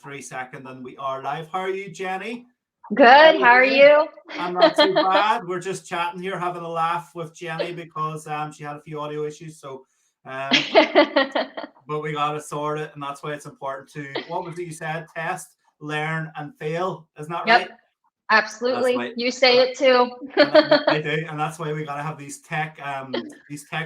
3 seconds and we are live. How are you, Jenny? Good. How are you? I'm not too bad. We're just chatting here, having a laugh with Jenny because she had a few audio issues. Um, but we got to sort it, and that's why it's important to, what was it you said? Test, learn, and fail. Isn't that right? Yep, That's absolutely. right. You say it too. I do, and that's why we got to have these tech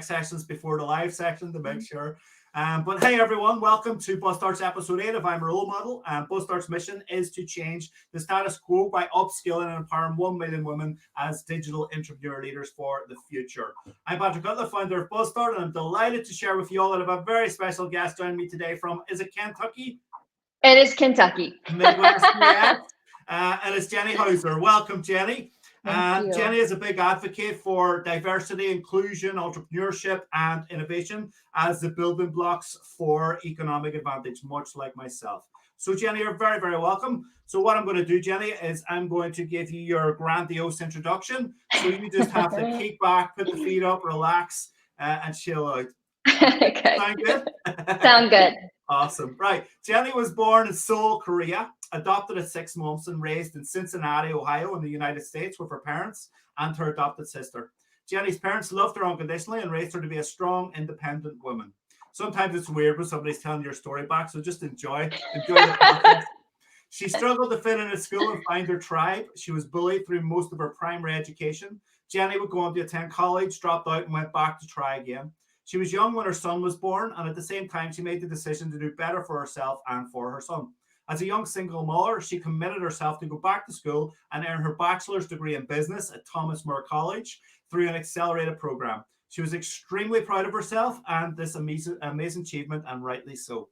sessions before the live section to make sure. But hey, everyone, welcome to BuzzStart's episode 8 of I'm a Role Model. BuzzStart's mission is to change the status quo by upskilling and empowering 1 million women as digital entrepreneur leaders for the future. I'm Patrick Cutler, founder of BuzzStart, and I'm delighted to share with you all that I have a very special guest joining me today from, is it Kentucky? It is Kentucky. Midwest, yes. And it's Jeni Hauser. Welcome, Jeni. Thank you. Jeni is a big advocate for diversity, inclusion, entrepreneurship, and innovation as the building blocks for economic advantage, much like myself. So, Jeni, you're very, very welcome. So what I'm going to do, Jeni, is I'm going to give you your grandiose introduction. So you just have to kick back, put the feet up, relax, and chill out. Okay. Sound good? Sound good. Awesome. Right. Jeni was born in Seoul, Korea, adopted at 6 months and raised in Cincinnati, Ohio in the United States with her parents and her adopted sister. Jeni's parents loved her unconditionally and raised her to be a strong, independent woman. Sometimes it's weird when somebody's telling your story back, so just enjoy the process. She struggled to fit in at school and find her tribe. She was bullied through most of her primary education. Jeni would go on to attend college, dropped out, and went back to try again. She was young when her son was born, and at the same time, she made the decision to do better for herself and for her son. As a young single mother, she committed herself to go back to school and earn her bachelor's degree in business at Thomas More College through an accelerated program. She was extremely proud of herself and this amazing achievement, and rightly so.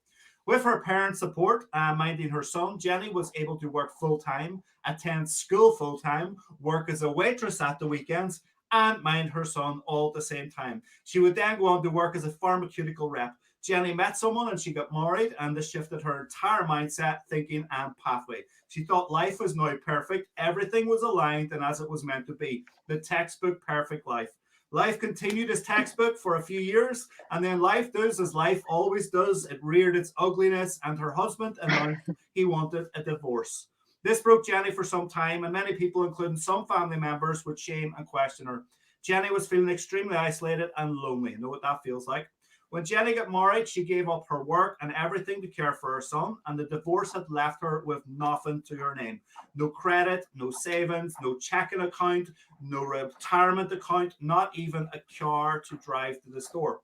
With her parents' support, minding her son, Jeni was able to work full-time, attend school full-time, work as a waitress at the weekends, and mind her son all at the same time. She would then go on to work as a pharmaceutical rep. Jeni met someone and she got married, and this shifted her entire mindset, thinking, and pathway. She thought life was now perfect. Everything was aligned and as it was meant to be. The textbook perfect life. Life continued as textbook for a few years, and then life does as life always does. It reared its ugliness, and her husband announced he wanted a divorce. This broke Jeni for some time, and many people, including some family members, would shame and question her. Jeni was feeling extremely isolated and lonely. You know what that feels like? When Jeni got married, she gave up her work and everything to care for her son, and the divorce had left her with nothing to her name. No credit, no savings, no checking account, no retirement account, not even a car to drive to the store.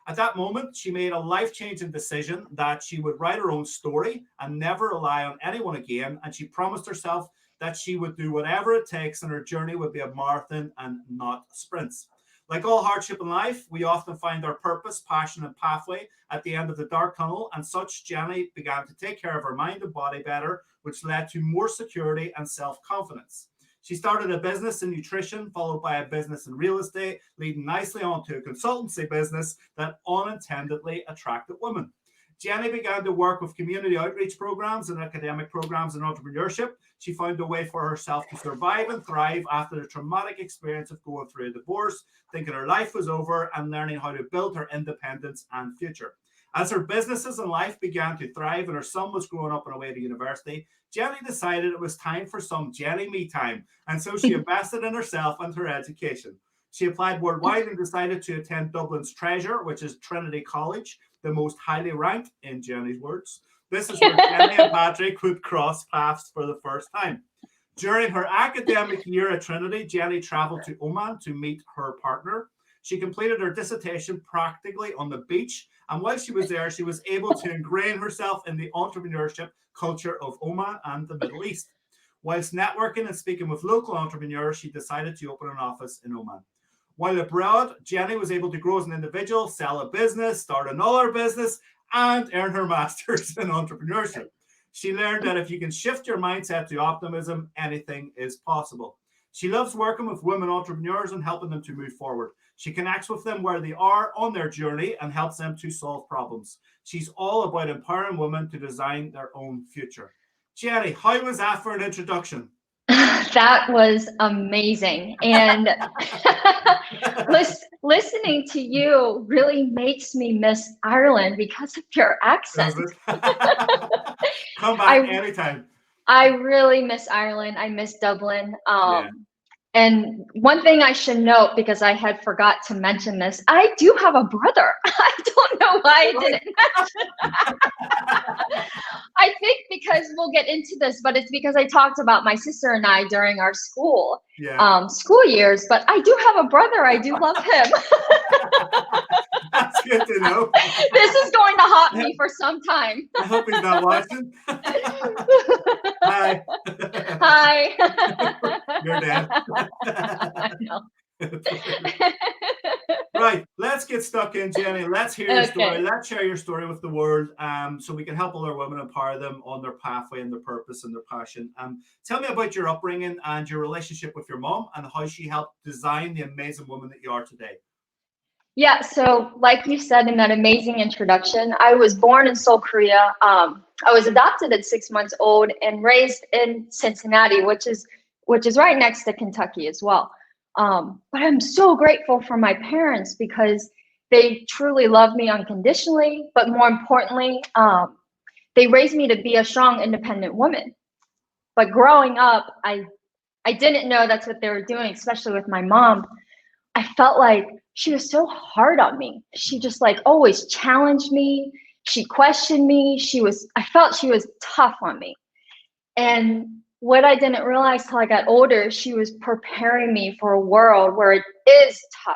At that moment, she made a life-changing decision that she would write her own story and never rely on anyone again, and she promised herself that she would do whatever it takes and her journey would be a marathon and not sprints. Like all hardship in life, we often find our purpose, passion, and pathway at the end of the dark tunnel, and such Jeni began to take care of her mind and body better, which led to more security and self-confidence. She started a business in nutrition, followed by a business in real estate, leading nicely on to a consultancy business that unintendedly attracted women. Jeni began to work with community outreach programs and academic programs in entrepreneurship. She found a way for herself to survive and thrive after the traumatic experience of going through a divorce, thinking her life was over, and learning how to build her independence and future. As her businesses and life began to thrive and her son was growing up on the way to university, Jeni decided it was time for some Jeni me time, and so she invested in herself and her education. She applied worldwide and decided to attend Dublin's Treasure, which is Trinity College, the most highly ranked, in Jeni's words. This is where Jeni and Patrick would cross paths for the first time. During her academic year at Trinity, Jeni traveled to Oman to meet her partner. She completed her dissertation practically on the beach, and while she was there, she was able to ingrain herself in the entrepreneurship culture of Oman and the Middle East. Whilst networking and speaking with local entrepreneurs, she decided to open an office in Oman. While abroad, Jeni was able to grow as an individual, sell a business, start another business, and earn her master's in entrepreneurship. She learned that if you can shift your mindset to optimism, anything is possible. She loves working with women entrepreneurs and helping them to move forward. She connects with them where they are on their journey and helps them to solve problems. She's all about empowering women to design their own future. Jeni, how was that for an introduction? That was amazing. And listening to you really makes me miss Ireland because of your accent. Does it? Come back I anytime. I really miss Ireland. I miss Dublin. Yeah. And one thing I should note, because I had forgot to mention this, I do have a brother. I don't know why I didn't mention. I think because we'll get into this, but it's because I talked about my sister and I during our school years. But I do have a brother. I do love him. That's good to know. This is going to haunt me for some time. I hope he's not watching. Hi. Hi. You're dead. I know. Right, let's get stuck in, Jenny. Let's hear your story. Let's share your story with the world, so we can help other women, empower them on their pathway and their purpose and their passion. Tell me about your upbringing and your relationship with your mom and how she helped design the amazing woman that you are today. Yeah, so like you said in that amazing introduction, I was born in Seoul, Korea. I was adopted at 6 months old and raised in Cincinnati, which is right next to Kentucky as well. But I'm so grateful for my parents because they truly love me unconditionally. But more importantly, they raised me to be a strong, independent woman. But growing up, I didn't know that's what they were doing, especially with my mom. I felt like she was so hard on me. She just like always challenged me. She questioned me. I felt she was tough on me. And what I didn't realize till I got older, she was preparing me for a world where it is tough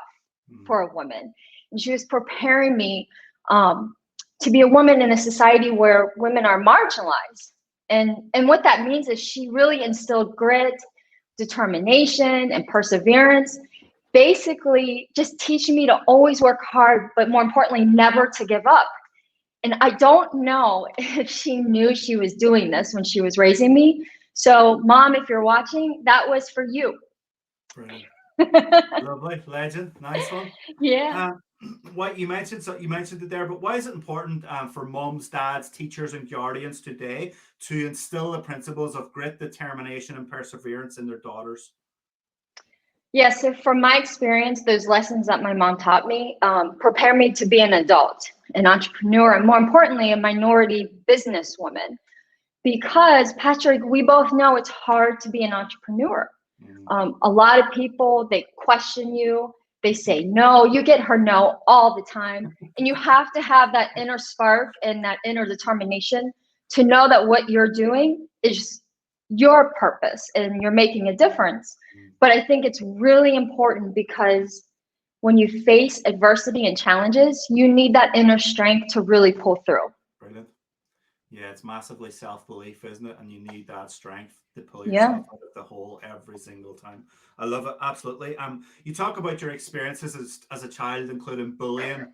for a woman. And she was preparing me to be a woman in a society where women are marginalized. And what that means is she really instilled grit, determination, and perseverance. Basically, just teaching me to always work hard, but more importantly, never to give up. And I don't know if she knew she was doing this when she was raising me. So, Mom, if you're watching, that was for you. Brilliant. Lovely, legend, nice one. Yeah. What you mentioned it there, but why is it important for moms, dads, teachers, and guardians today to instill the principles of grit, determination, and perseverance in their daughters? Yeah, so from my experience, those lessons that my mom taught me prepare me to be an adult, an entrepreneur, and more importantly, a minority businesswoman. Because, Patrick, we both know it's hard to be an entrepreneur. A lot of people, they question you. They say no. You get her no all the time. And you have to have that inner spark and that inner determination to know that what you're doing is your purpose and you're making a difference. But I think it's really important because when you face adversity and challenges, you need that inner strength to really pull through. Brilliant. Yeah, it's massively self-belief, isn't it? And you need that strength to pull yourself out of the hole every single time. I love it. Absolutely. You talk about your experiences as a child, including bullying,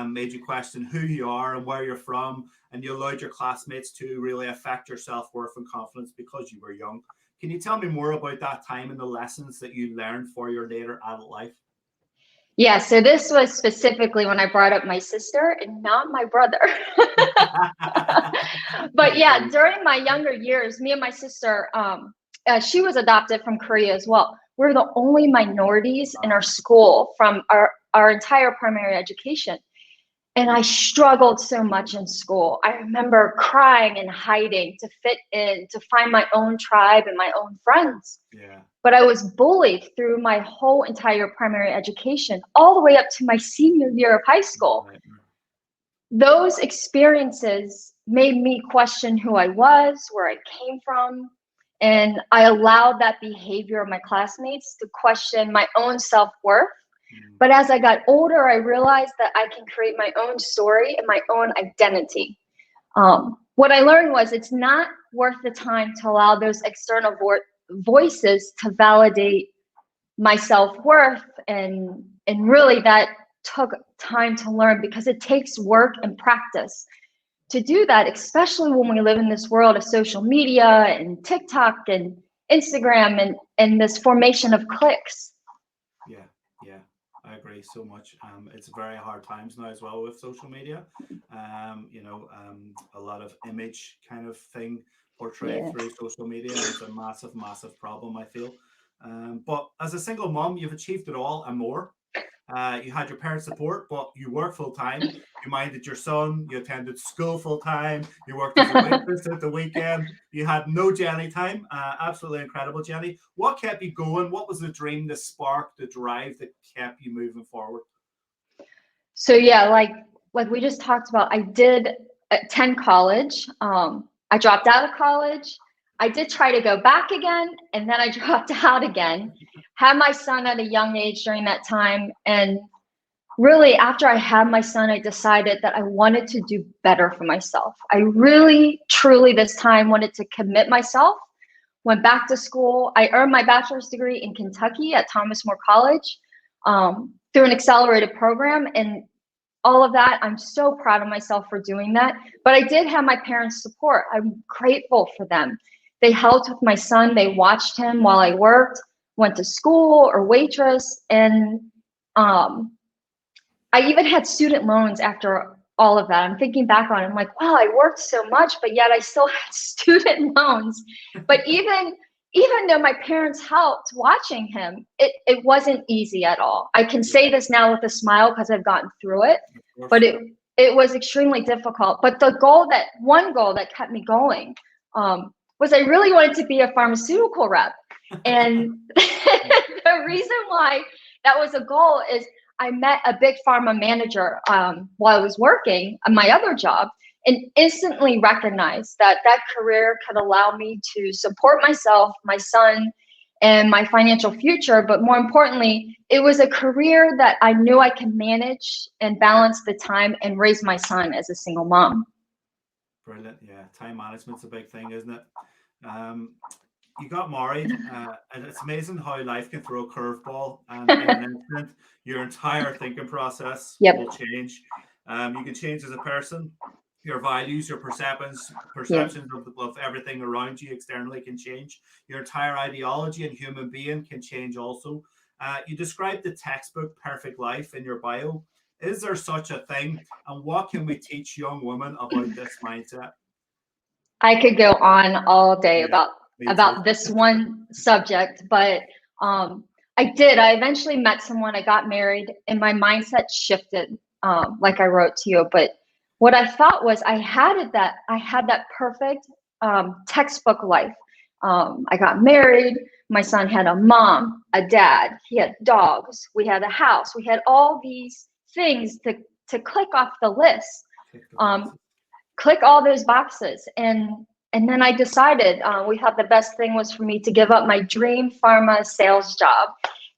made you question who you are and where you're from, and you allowed your classmates to really affect your self-worth and confidence because you were young. Can you tell me more about that time and the lessons that you learned for your later adult life? Yeah, so this was specifically when I brought up my sister and not my brother. But yeah, during my younger years, me and my sister, she was adopted from Korea as well. We're the only minorities in our school from our entire primary education. And I struggled so much in school. I remember crying and hiding to fit in, to find my own tribe and my own friends. Yeah. But I was bullied through my whole entire primary education, all the way up to my senior year of high school. Right. Those experiences made me question who I was, where I came from, and I allowed that behavior of my classmates to question my own self-worth. But as I got older, I realized that I can create my own story and my own identity. What I learned was it's not worth the time to allow those external voices to validate my self-worth, and really that took time to learn because it takes work and practice to do that, especially when we live in this world of social media and TikTok and Instagram and this formation of clicks. Yeah. I agree so much. It's very hard times now as well with social media. A lot of image kind of thing portrayed Yeah. through social media, and it's a massive, massive problem, I feel. But as a single mom, you've achieved it all and more. You had your parents' support, but you worked full time. You minded your son. You attended school full time. You worked as a waitress at the weekend. You had no Jenny time. Absolutely incredible, Jenny. What kept you going? What was the dream, the spark, the drive that kept you moving forward? So yeah, like we just talked about, I did attend college. I dropped out of college. I did try to go back again, and then I dropped out again. Had my son at a young age during that time, and really after I had my son, I decided that I wanted to do better for myself. I really, truly this time wanted to commit myself. Went back to school. I earned my bachelor's degree in Kentucky at Thomas More College through an accelerated program. And all of that, I'm so proud of myself for doing that. But I did have my parents' support. I'm grateful for them. They helped with my son. They watched him while I worked, went to school or waitress. And I even had student loans after all of that. I'm thinking back on it. I'm like, wow, I worked so much, but yet I still had student loans. But even though my parents helped watching him, it wasn't easy at all. I can say this now with a smile because I've gotten through it, but it was extremely difficult. But one goal that kept me going was I really wanted to be a pharmaceutical rep. And the reason why that was a goal is I met a big pharma manager while I was working on my other job, and instantly recognized that that career could allow me to support myself, my son, and my financial future. But more importantly, it was a career that I knew I could manage and balance the time and raise my son as a single mom. Brilliant. Yeah, time management's a big thing, isn't it? You got married, and it's amazing how life can throw a curveball, and in an instant, your entire thinking process Yep. will change. You can change as a person. Your values, your perceptions, Yeah. of everything around you externally can change. Your entire ideology and human being can change also. You described the textbook perfect life in your bio. Is there such a thing? And what can we teach young women about this mindset? I could go on all day Yeah, me too. about this one subject, but I eventually met someone, I got married, and my mindset shifted, like I wrote to you. But what I thought was I had that perfect textbook life. I got married, my son had a mom, a dad, he had dogs, we had a house, we had all these things to click off the list. Click all those boxes, and then I decided we thought the best thing was for me to give up my dream pharma sales job,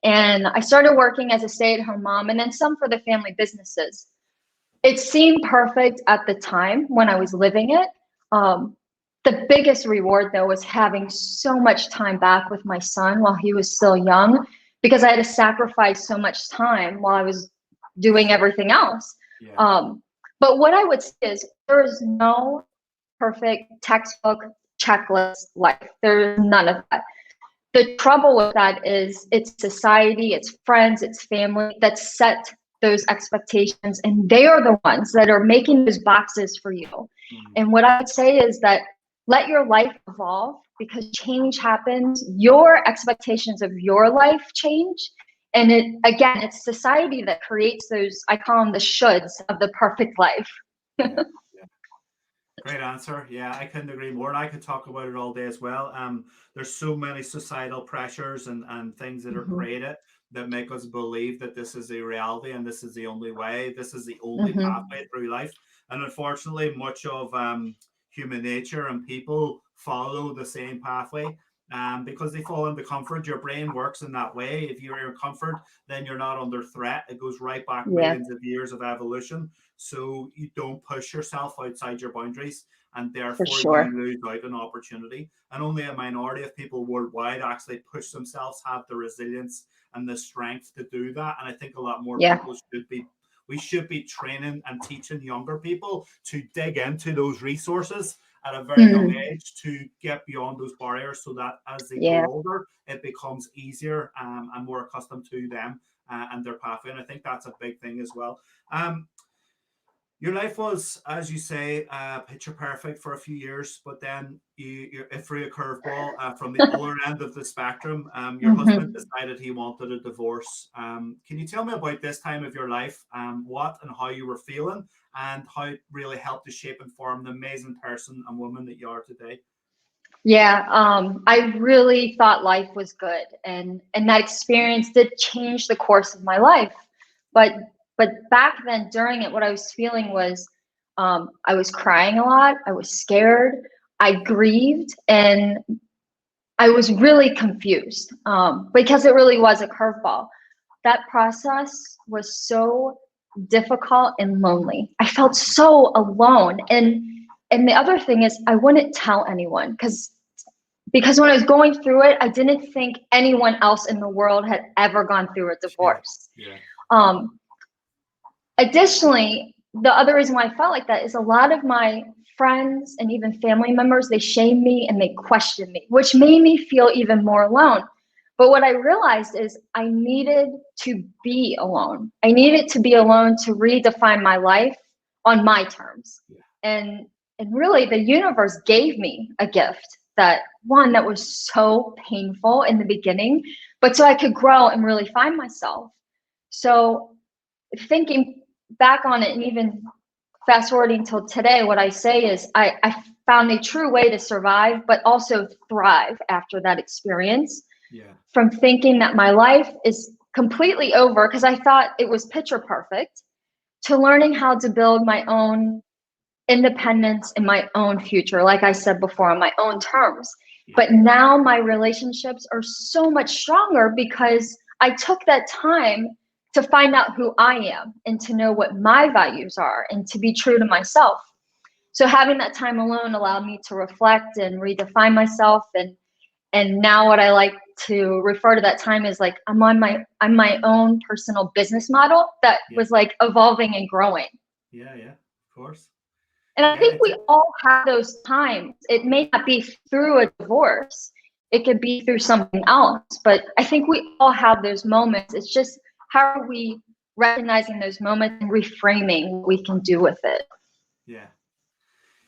and I started working as a stay-at-home mom, and then some for the family businesses. It seemed perfect at the time when I was living it. The biggest reward though was having so much time back with my son while he was still young, because I had to sacrifice so much time while I was doing everything else. Yeah. But what I would say is there is no perfect textbook checklist life. There's none of that. The trouble with that is it's society, it's friends, it's family that set those expectations, and they are the ones that are making those boxes for you. And what I would say is that let your life evolve, because change happens. Your expectations of your life change. And it's society that creates those, I call them the shoulds of the perfect life. Yeah. Great answer. Yeah, I couldn't agree more. And I could talk about it all day as well. There's so many societal pressures and things that are created that make us believe that this is a reality and this is the only way, this is the only pathway through life. And unfortunately, much of human nature and people follow the same pathway. Because they fall into comfort. Your brain works in that way. If you're in comfort, then you're not under threat. It goes right back millions of years of evolution. So you don't push yourself outside your boundaries, and therefore you lose out on opportunity. And only a minority of people worldwide actually push themselves, have the resilience and the strength to do that. And I think a lot more people we should be training and teaching younger people to dig into those resources at a very young age, to get beyond those barriers, so that as they grow older, it becomes easier and more accustomed to them and their pathway. And I think that's a big thing as well. Your life was, as you say, picture perfect for a few years, but then you threw a curveball from the other end of the spectrum. Your husband decided he wanted a divorce. Can you tell me about this time of your life, what and how you were feeling, and how it really helped to shape and form the amazing person and woman that you are today? Yeah, I really thought life was good, and that experience did change the course of my life. But back then, during it, what I was feeling was I was crying a lot. I was scared. I grieved, and I was really confused because it really was a curveball. That process was so difficult and lonely. I felt so alone, and the other thing is I wouldn't tell anyone because when I was going through it, I didn't think anyone else in the world had ever gone through a divorce. Yeah. Additionally, the other reason why I felt like that is a lot of my friends and even family members, they shamed me and they questioned me, which made me feel even more alone. But what I realized is I needed to be alone. I needed to be alone to redefine my life on my terms. Yeah. And really the universe gave me a gift that was so painful in the beginning, but so I could grow and really find myself. So thinking back on it and even fast forwarding till today, what I say is I found a true way to survive, but also thrive after that experience. Yeah. From thinking that my life is completely over because I thought it was picture perfect, to learning how to build my own independence in my own future, like I said before, on my own terms. Yeah. But now my relationships are so much stronger because I took that time to find out who I am and to know what my values are and to be true to myself. So having that time alone allowed me to reflect and redefine myself. And now what I like to refer to that time as like I'm my own personal business model that was like evolving and growing. Yeah, of course. And I think we all have those times. It may not be through a divorce. It could be through something else. But I think we all have those moments. It's just how are we recognizing those moments and reframing what we can do with it.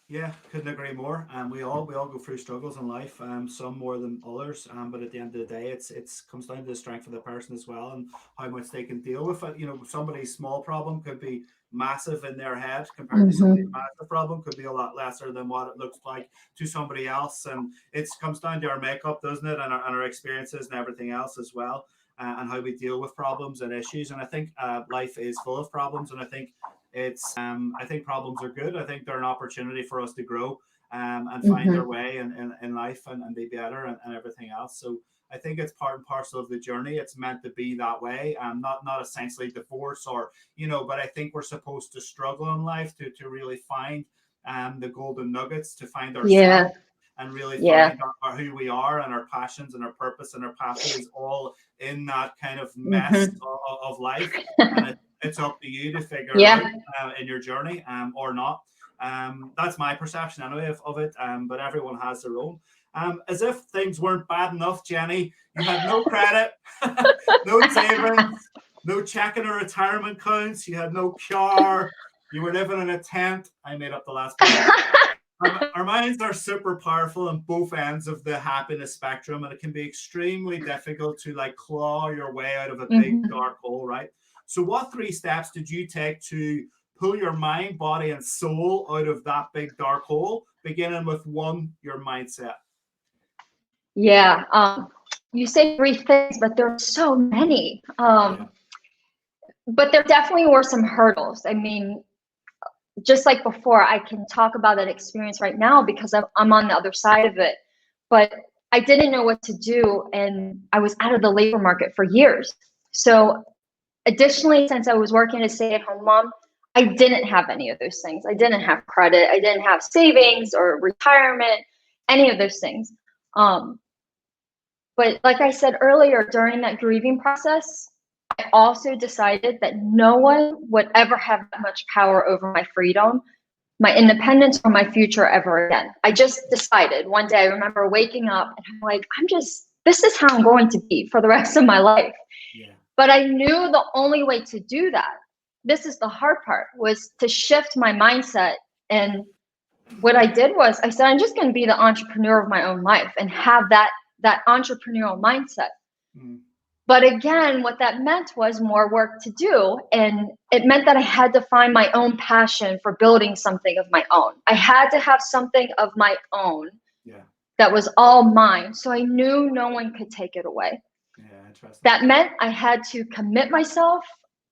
Yeah, couldn't agree more. We all go through struggles in life, some more than others. But at the end of the day, it's comes down to the strength of the person as well and how much they can deal with it. You know, somebody's small problem could be massive in their head compared to somebody's massive problem could be a lot lesser than what it looks like to somebody else. And it comes down to our makeup, doesn't it, and our experiences and everything else as well, and how we deal with problems and issues. And I think life is full of problems, and I think I think problems are good. I think they're an opportunity for us to grow and find our way in life and be better and everything else. So I think it's part and parcel of the journey. It's meant to be that way. Not essentially divorce or, but I think we're supposed to struggle in life to really find the golden nuggets, to find ourselves and really find our who we are and our passions and our purpose and our pathways all in that kind of mess of life. And it's up to you to figure it out in your journey or not. That's my perception anyway of it, but everyone has their own. As if things weren't bad enough, Jeni, you had no credit, no savings, no checking or retirement accounts, you had no car, you were living in a tent. I made up the last part. Our minds are super powerful on both ends of the happiness spectrum, and it can be extremely difficult to claw your way out of a big dark hole, right? So what 3 steps did you take to pull your mind, body, and soul out of that big dark hole, beginning with 1, your mindset? Yeah, you say 3 things, but there are so many. But there definitely were some hurdles. I mean, just like before, I can talk about that experience right now because I'm on the other side of it. But I didn't know what to do, and I was out of the labor market for years. So additionally, since I was working as a stay-at-home mom, I didn't have any of those things. I didn't have credit. I didn't have savings or retirement, any of those things. But like I said earlier, during that grieving process, I also decided that no one would ever have that much power over my freedom, my independence, or my future ever again. I just decided one day, I remember waking up and I'm like, this is how I'm going to be for the rest of my life. But I knew the only way to do that, this is the hard part, was to shift my mindset. And what I did was I said, I'm just going to be the entrepreneur of my own life and have that entrepreneurial mindset. Mm. But again, what that meant was more work to do. And it meant that I had to find my own passion for building something of my own. I had to have something of my own that was all mine. So I knew no one could take it away. Yeah, interesting. That meant I had to commit myself.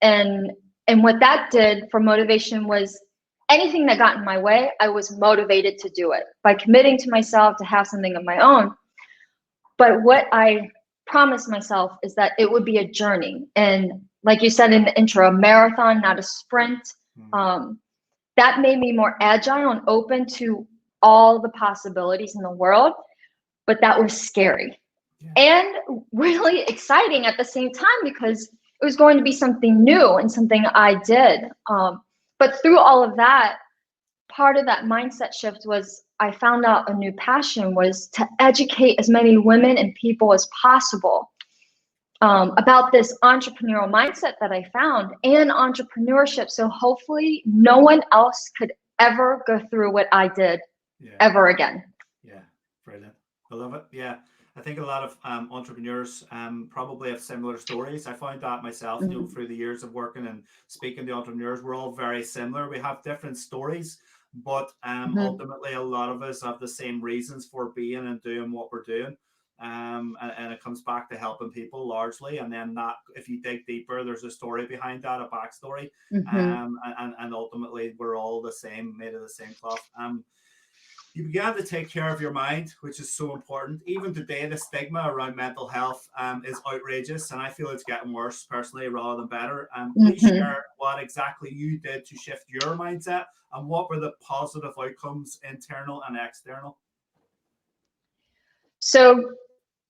And what that did for motivation was anything that got in my way, I was motivated to do it by committing to myself to have something of my own. But what I promised myself is that it would be a journey. And like you said in the intro, a marathon, not a sprint. That made me more agile and open to all the possibilities in the world. But that was scary and really exciting at the same time, because it was going to be something new and something I did. But through all of that, part of that mindset shift was I found out a new passion was to educate as many women and people as possible about this entrepreneurial mindset that I found and entrepreneurship. So hopefully no one else could ever go through what I did ever again. Yeah, brilliant. I love it. Yeah. I think a lot of entrepreneurs probably have similar stories. I found that myself, you know, through the years of working and speaking to entrepreneurs. We're all very similar. We have different stories, but ultimately a lot of us have the same reasons for being and doing what we're doing. And it comes back to helping people largely. And then that, if you dig deeper, there's a story behind that, a backstory. And ultimately we're all the same, made of the same cloth. You began to take care of your mind, which is so important. Even today, the stigma around mental health is outrageous, and I feel it's getting worse personally rather than better. Please share what exactly you did to shift your mindset, and what were the positive outcomes, internal and external? So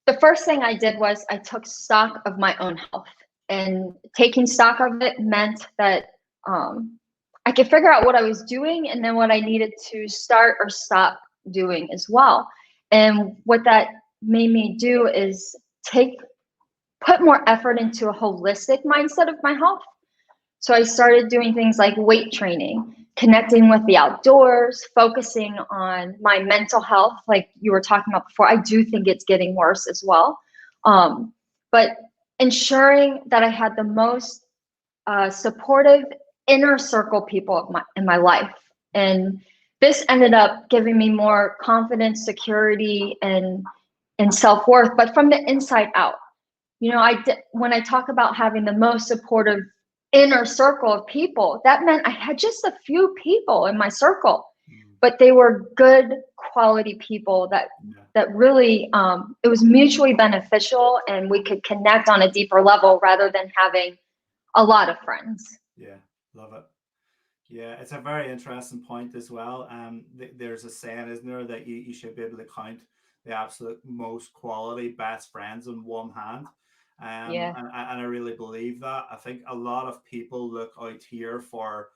the first thing I did was I took stock of my own health, and taking stock of it meant that I could figure out what I was doing and then what I needed to start or stop doing as well. And what that made me do is put more effort into a holistic mindset of my health. So I started doing things like weight training, connecting with the outdoors, focusing on my mental health, like you were talking about before. I do think it's getting worse as well. But ensuring that I had the most supportive inner circle people in my life. And this ended up giving me more confidence, security, and self-worth, but from the inside out. You know, when I talk about having the most supportive inner circle of people, that meant I had just a few people in my circle, but they were good quality people that really, it was mutually beneficial, and we could connect on a deeper level rather than having a lot of friends. Yeah, love it. Yeah, it's a very interesting point as well. There's a saying, isn't there, that you should be able to count the absolute most quality best friends in one hand. And I really believe that. I think a lot of people look out here for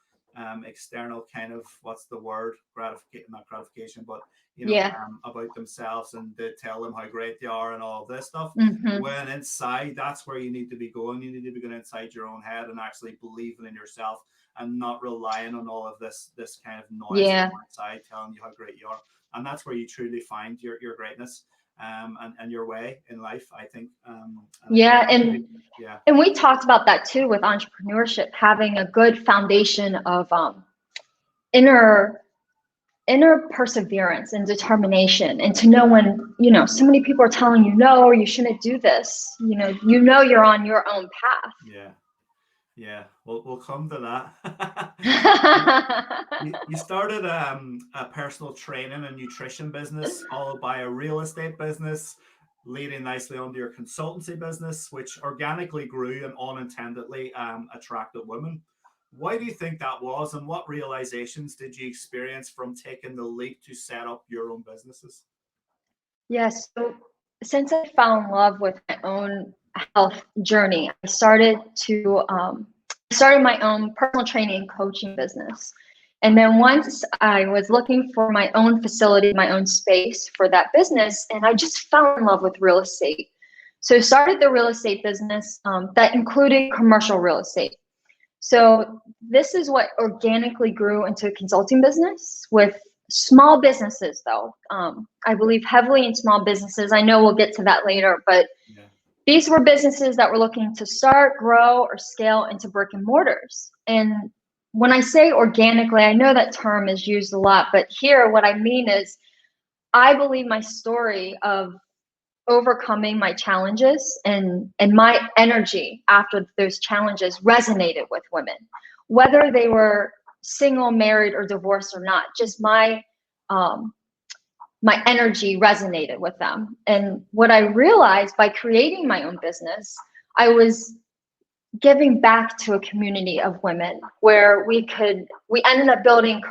external kind of, what's the word, gratification, not gratification, but you know, about themselves, and to tell them how great they are and all of this stuff. When inside, that's where you need to be going. You need to be going inside your own head and actually believing in yourself, and not relying on all of this kind of noise outside telling you how great you are. And that's where you truly find your greatness and your way in life, I think. And we talked about that too with entrepreneurship, having a good foundation of inner perseverance and determination, and to know when, you know, so many people are telling you no, or you shouldn't do this, you know you're on your own path. Yeah, we'll come to that. You started a personal training and nutrition business, followed by a real estate business, leading nicely onto your consultancy business, which organically grew and unintendedly attracted women. Why do you think that was, and what realizations did you experience from taking the leap to set up your own businesses? Yes, so since I fell in love with my own health journey, I started my own personal training and coaching business. And then once I was looking for my own facility, my own space for that business, and I just fell in love with real estate. So started the real estate business that included commercial real estate. So this is what organically grew into a consulting business with small businesses, though. I believe heavily in small businesses. I know we'll get to that later, but these were businesses that were looking to start, grow, or scale into brick and mortars. And when I say organically, I know that term is used a lot, but here what I mean is I believe my story of overcoming my challenges and my energy after those challenges resonated with women, whether they were single, married, or divorced or not. Just my energy resonated with them. And what I realized by creating my own business, I was giving back to a community of women where we ended up building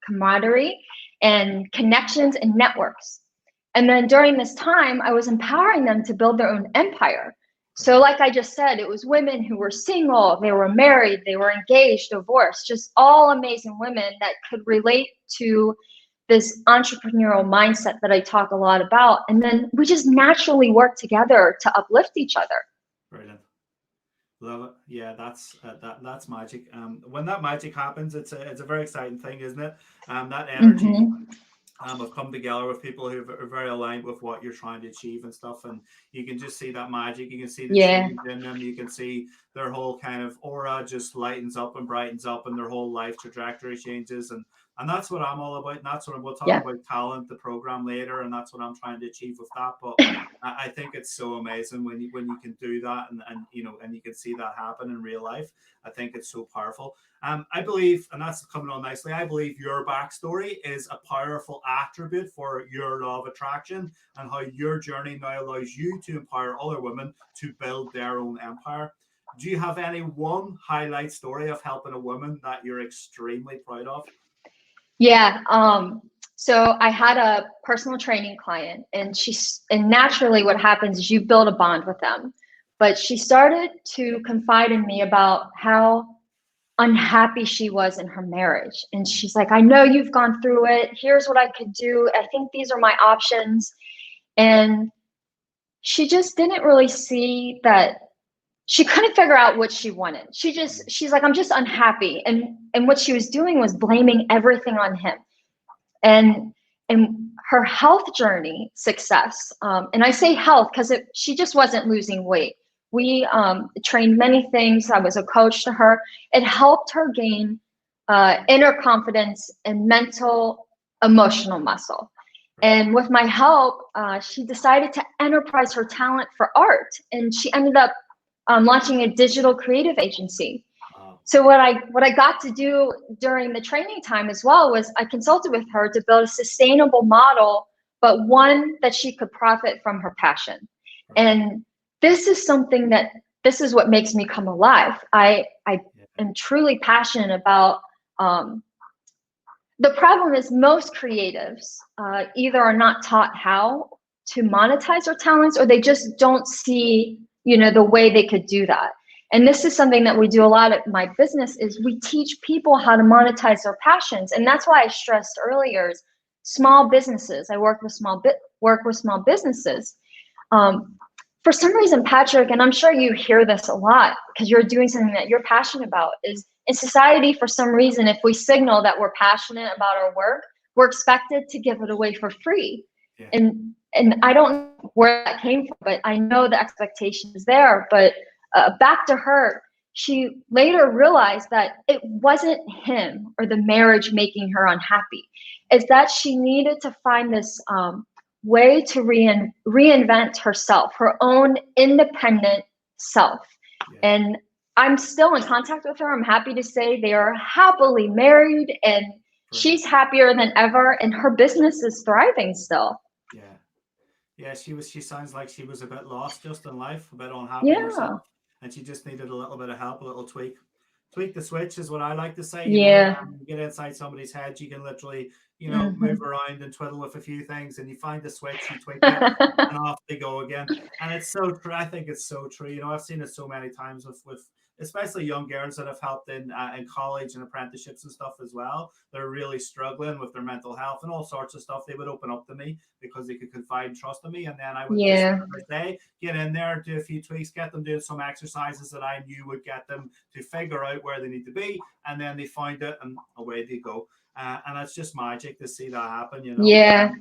camaraderie and connections and networks. And then during this time, I was empowering them to build their own empire. So like I just said, it was women who were single, they were married, they were engaged, divorced, just all amazing women that could relate to this entrepreneurial mindset that I talk a lot about. And then we just naturally work together to uplift each other. Brilliant. Love it. Yeah, that's magic. When that magic happens, it's a very exciting thing, isn't it? That energy have come together with people who are very aligned with what you're trying to achieve and stuff, and you can just see that magic. You can see the change in them. You can see their whole kind of aura just lightens up and brightens up, and their whole life trajectory changes. And that's what I'm all about. And that's what we'll talk about talent, the program later, and that's what I'm trying to achieve with that. But I think it's so amazing when you can do that and you can see that happen in real life. I think it's so powerful. I believe, and that's coming on nicely, I believe your backstory is a powerful attribute for your law of attraction and how your journey now allows you to empower other women to build their own empire. Do you have any one highlight story of helping a woman that you're extremely proud of? Yeah. So I had a personal training client, and naturally what happens is you build a bond with them. But she started to confide in me about how unhappy she was in her marriage. And she's like, I know you've gone through it. Here's what I could do. I think these are my options. And she just didn't really see that. She couldn't figure out what she wanted. She's like, I'm just unhappy. And what she was doing was blaming everything on him. And her health journey success, and I say health because she just wasn't losing weight. We trained many things. I was a coach to her. It helped her gain inner confidence and mental, emotional muscle. And with my help, she decided to enterprise her talent for art. And she ended up launching a digital creative agency. So what I got to do during the training time as well was I consulted with her to build a sustainable model, but one that she could profit from her passion. And this is what makes me come alive. I am truly passionate about, the problem is most creatives either are not taught how to monetize their talents, or they just don't see, the way they could do that. And this is something that we do a lot at my business is we teach people how to monetize their passions. And that's why I stressed earlier is small businesses. I work with small businesses. For some reason, Patrick, and I'm sure you hear this a lot because you're doing something that you're passionate about, is in society, for some reason, if we signal that we're passionate about our work, we're expected to give it away for free. Yeah. And I don't know where that came from, but I know the expectation is there. But back to her, she later realized that it wasn't him or the marriage making her unhappy. It's that she needed to find this way to reinvent herself, her own independent self. Yeah. And I'm still in contact with her. I'm happy to say they are happily married, and she's happier than ever, and her business is thriving still. Yeah, she sounds like she was a bit lost just in life, a bit unhappy herself, and she just needed a little bit of help, a little tweak the switch is what I like to say. You get inside somebody's head, you can literally, move around and twiddle with a few things, and you find the switch, you tweak it, and off they go again. And it's so true. I think it's so true. I've seen it so many times with especially young girls that I've helped in college and apprenticeships and stuff as well. They're really struggling with their mental health and all sorts of stuff. They would open up to me because they could confide and trust in me, and then I would just say, get in there, do a few tweaks, get them doing some exercises that I knew would get them to figure out where they need to be, and then they find it and away they go. And it's just magic to see that happen, you know. Yeah.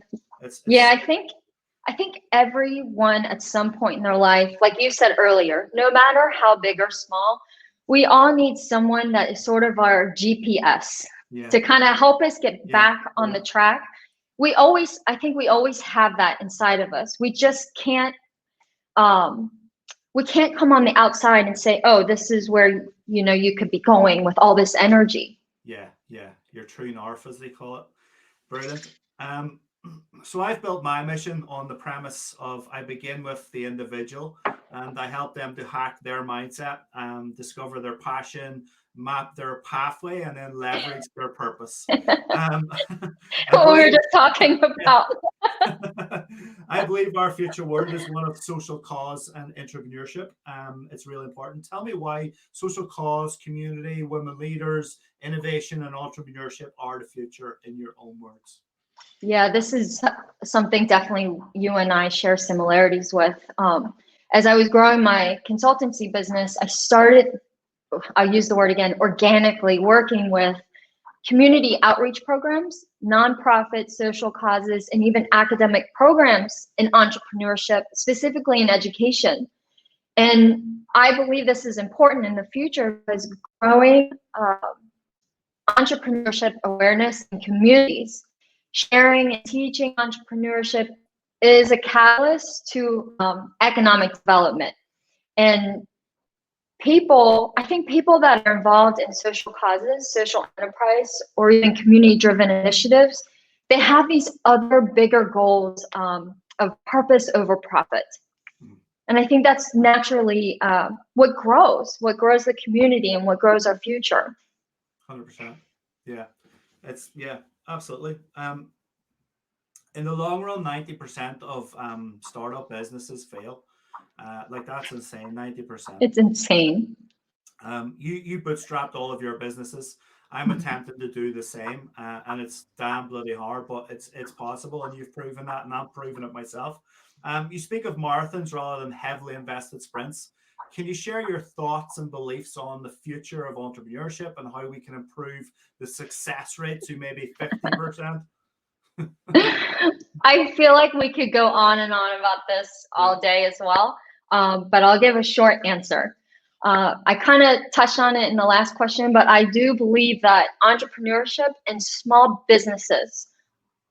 I think everyone at some point in their life, like you said earlier, no matter how big or small, we all need someone that is sort of our GPS to kind of help us get back on the track. I think we always have that inside of us. We just can't we can't come on the outside and say, oh, this is where, you know, you could be going with all this energy. Yeah. Your true north, as they call it. Brilliant. So I've built my mission on the premise of I begin with the individual and I help them to hack their mindset, discover their passion, map their pathway, and then leverage their purpose. What we were just talking about. I believe our future world is one of social cause and entrepreneurship. It's really important. Tell me why social cause, community, women leaders, innovation, and entrepreneurship are the future in your own words. Yeah, this is something definitely you and I share similarities with. As I was growing my consultancy business, I'll use the word again, organically working with community outreach programs, nonprofit social causes, and even academic programs in entrepreneurship, specifically in education. And I believe this is important in the future because growing entrepreneurship awareness in communities, sharing and teaching entrepreneurship is a catalyst to economic development. And I think people that are involved in social causes, social enterprise, or even community-driven initiatives, they have these other bigger goals of purpose over profit. And I think that's naturally what grows the community and what grows our future. 100%. Yeah, absolutely. In the long run, 90% of startup businesses fail. Like that's insane. 90%. It's insane. You bootstrapped all of your businesses. I'm attempting to do the same, and it's damn bloody hard, but it's possible, and you've proven that, and I'm proving it myself. You speak of marathons rather than heavily invested sprints. Can you share your thoughts and beliefs on the future of entrepreneurship and how we can improve the success rate to maybe 50%? I feel like we could go on and on about this all day as well, but I'll give a short answer. I kind of touched on it in the last question, but I do believe that entrepreneurship and small businesses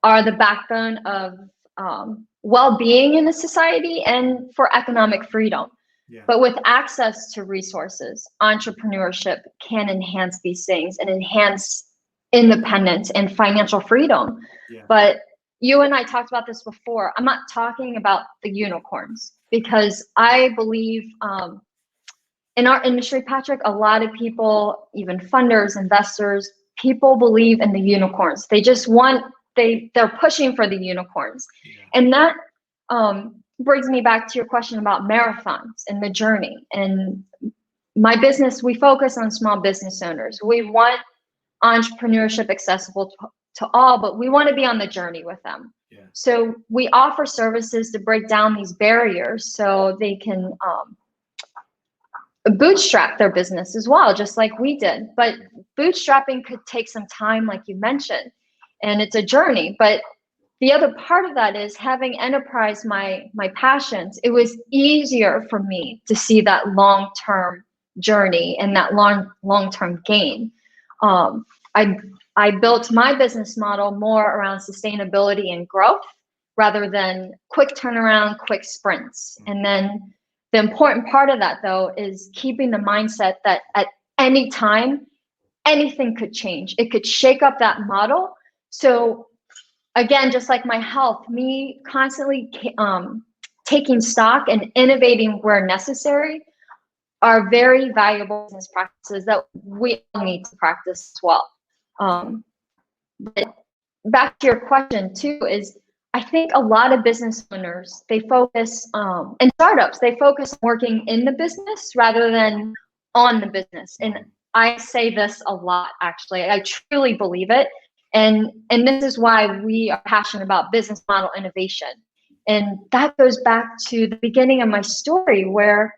are the backbone of well-being in a society and for economic freedom. Yeah. But with access to resources, entrepreneurship can enhance these things and enhance independence and financial freedom. Yeah. But you and I talked about this before. I'm not talking about the unicorns because I believe in our industry, Patrick, a lot of people, even funders, investors, people believe in the unicorns. They just they're pushing for the unicorns. Yeah. And that brings me back to your question about marathons and the journey. And my business, we focus on small business owners. We want entrepreneurship accessible to all, but we want to be on the journey with them. Yeah. So we offer services to break down these barriers so they can bootstrap their business as well, just like we did. But bootstrapping could take some time, like you mentioned, and it's a journey. But the other part of that is having enterprise my passions. It was easier for me to see that long-term journey and that long-term gain. I built my business model more around sustainability and growth rather than quick turnaround, quick sprints. And then the important part of that, though, is keeping the mindset that at any time, anything could change. It could shake up that model. So again, just like my health, me constantly taking stock and innovating where necessary are very valuable business practices that we all need to practice as well. But back to your question too, is I think a lot of business owners, they focus, and startups, they focus on working in the business rather than on the business. And I say this a lot, actually. I truly believe it. And this is why we are passionate about business model innovation. And that goes back to the beginning of my story, where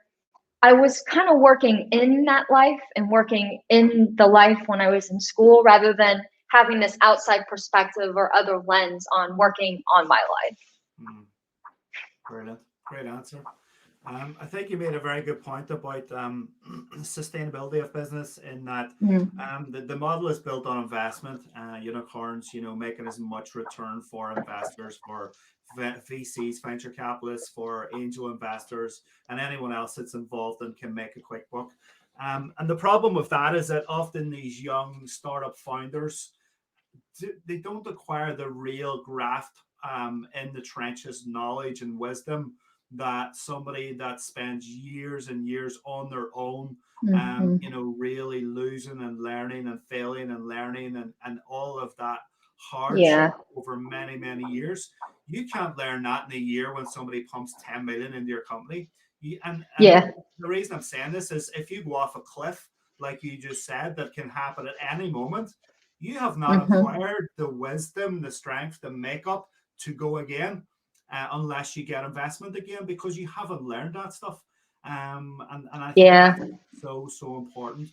I was kind of working in that life and working in the life when I was in school, rather than having this outside perspective or other lens on working on my life. Brilliant. Great answer. I think you made a very good point about sustainability of business, in that the model is built on investment, unicorns, making as much return for investors, for VCs, venture capitalists, for angel investors, and anyone else that's involved and can make a quick buck. And the problem with that is that often these young startup founders, they don't acquire the real graft in the trenches knowledge and wisdom that somebody that spends years and years on their own, really losing and learning and failing and learning and all of that hardship over many, many years. You can't learn that in a year when somebody pumps 10 million into your company. And the reason I'm saying this is, if you go off a cliff, like you just said, that can happen at any moment, you have not acquired the wisdom, the strength, the makeup to go again, unless you get investment again, because you haven't learned that stuff. And I think that's so important,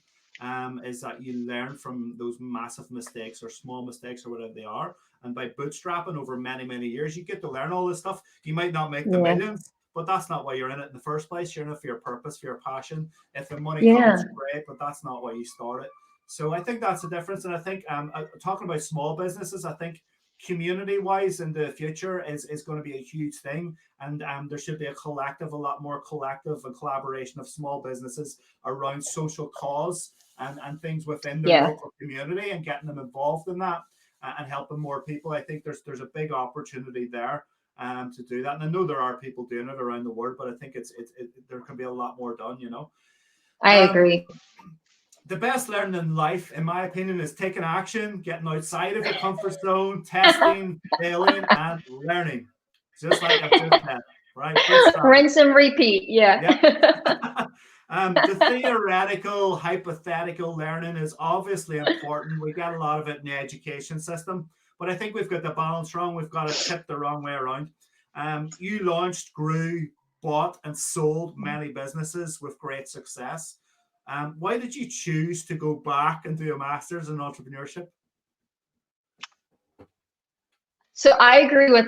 is that you learn from those massive mistakes or small mistakes or whatever they are. And by bootstrapping over many, many years, you get to learn all this stuff. You might not make the millions, but that's not why you're in it in the first place. You're in it for your purpose, for your passion. If the money comes, great, but that's not why you started. So I think that's the difference. And I think talking about small businesses, I think community-wise in the future is going to be a huge thing. And there should be a lot more collective and collaboration of small businesses around social cause and things within the local community, and getting them involved in that and helping more people. I think there's a big opportunity there to do that. And I know there are people doing it around the world, but I think there can be a lot more done, I agree. The best learning in life, in my opinion, is taking action, getting outside of your comfort zone, testing, failing, and learning. Just like I've just said, right? Rinse and repeat, The theoretical, hypothetical learning is obviously important. We get a lot of it in the education system, but I think we've got the balance wrong. We've got it tipped the wrong way around. You launched, grew, bought, and sold many businesses with great success. Why did you choose to go back and do a master's in entrepreneurship? So I agree with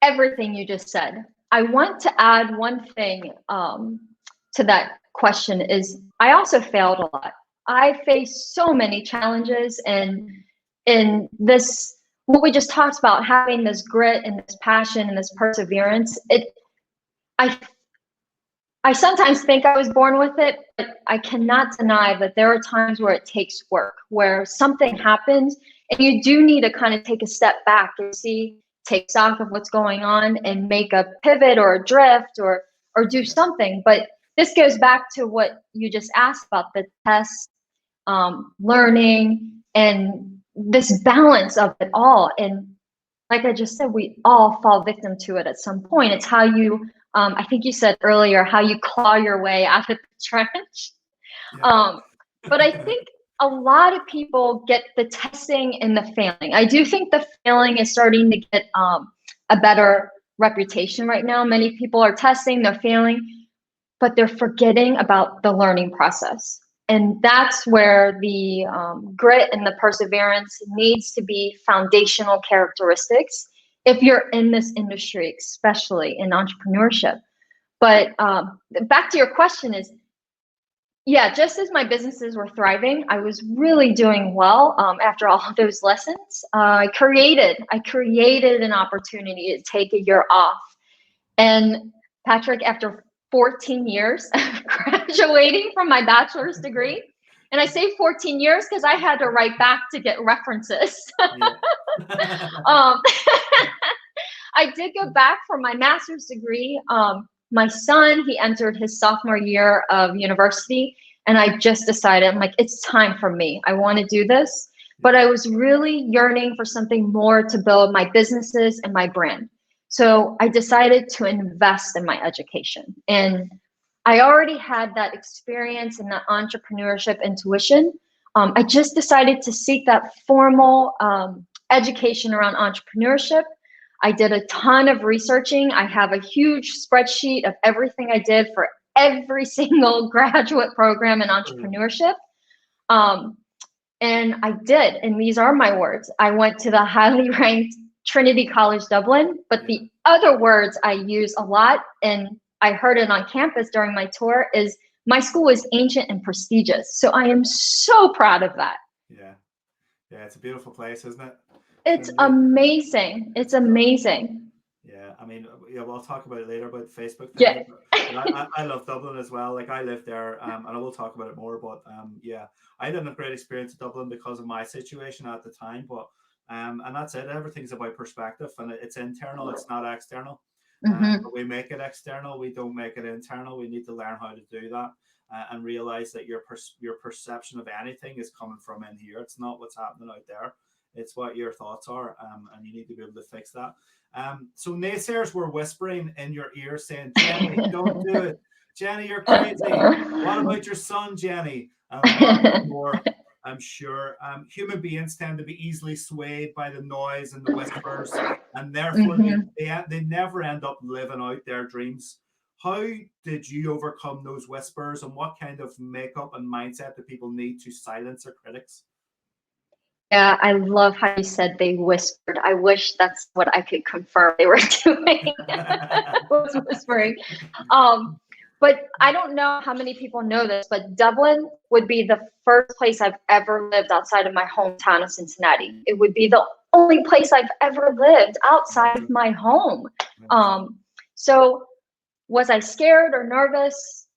everything you just said. I want to add one thing to that question is, I also failed a lot. I faced so many challenges, and in this, what we just talked about, having this grit and this passion and this perseverance, I sometimes think I was born with it, but I cannot deny that there are times where it takes work, where something happens and you do need to kind of take a step back and take stock of what's going on and make a pivot or a drift or do something. But this goes back to what you just asked about, the test, learning, and this balance of it all. And like I just said, we all fall victim to it at some point. It's how you, I think you said earlier, how you claw your way out of the trench. But I think a lot of people get the testing and the failing. I do think the failing is starting to get a better reputation right now. Many people are testing, they're failing, but they're forgetting about the learning process. And that's where the grit and the perseverance needs to be foundational characteristics if you're in this industry, especially in entrepreneurship. But back to your question is, just as my businesses were thriving, I was really doing well after all of those lessons. I created an opportunity to take a year off. And Patrick, after 14 years of graduating from my bachelor's degree, and I say 14 years because I had to write back to get references. I did go back for my master's degree. My son, he entered his sophomore year of university, and I just decided, I'm like, it's time for me. I want to do this. But I was really yearning for something more to build my businesses and my brand. So I decided to invest in my education. And I already had that experience and that entrepreneurship intuition. I just decided to seek that formal education around entrepreneurship. I did a ton of researching. I have a huge spreadsheet of everything I did for every single graduate program in entrepreneurship. And I did, and these are my words. I went to the highly ranked Trinity College Dublin, but the other words I use a lot, and I heard it on campus during my tour, is my school is ancient and prestigious. So I am so proud of that. Yeah. Yeah, it's a beautiful place, isn't it? It's amazing. It's amazing. Yeah, I mean, yeah, we'll talk about it later about the Facebook Yeah. thing. I love Dublin as well. Like, I lived there, and I will talk about it more. But yeah, I didn't have a great experience in Dublin because of my situation at the time. But and that's it. Everything's about perspective, and it's internal. It's not external. But we make it external. We don't make it internal. We need to learn how to do that and realize that your perception of anything is coming from in here. It's not what's happening out there. It's what your thoughts are, and you need to be able to fix that. So naysayers were whispering in your ear saying, Jeni, don't do it. Jeni, you're crazy. What about your son, Jeni? More, I'm sure. Human beings tend to be easily swayed by the noise and the whispers, and therefore they never end up living out their dreams. How did you overcome those whispers, and what kind of makeup and mindset do people need to silence their critics? Yeah, I love how you said they whispered. I wish that's what I could confirm they were doing. Was whispering. But I don't know how many people know this, but Dublin would be the first place I've ever lived outside of my hometown of Cincinnati. It would be the only place I've ever lived outside of my home. So was I scared or nervous?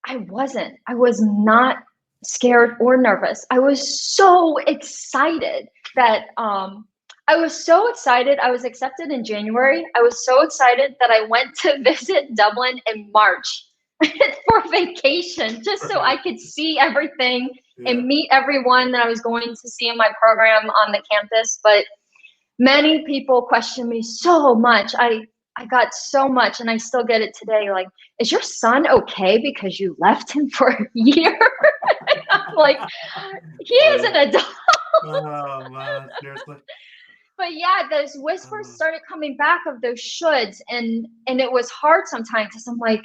I wasn't. I was not scared or nervous. I was so excited that I was accepted in January. I was so excited that I went to visit Dublin in March for vacation, just so I could see everything and meet everyone that I was going to see in my program on the campus. But many people questioned me so much. I got so much, and I still get it today. Like, is your son okay because you left him for a year? I'm like, he is an adult. Oh man, seriously. But yeah, those whispers started coming back of those shoulds, and it was hard sometimes because I'm like,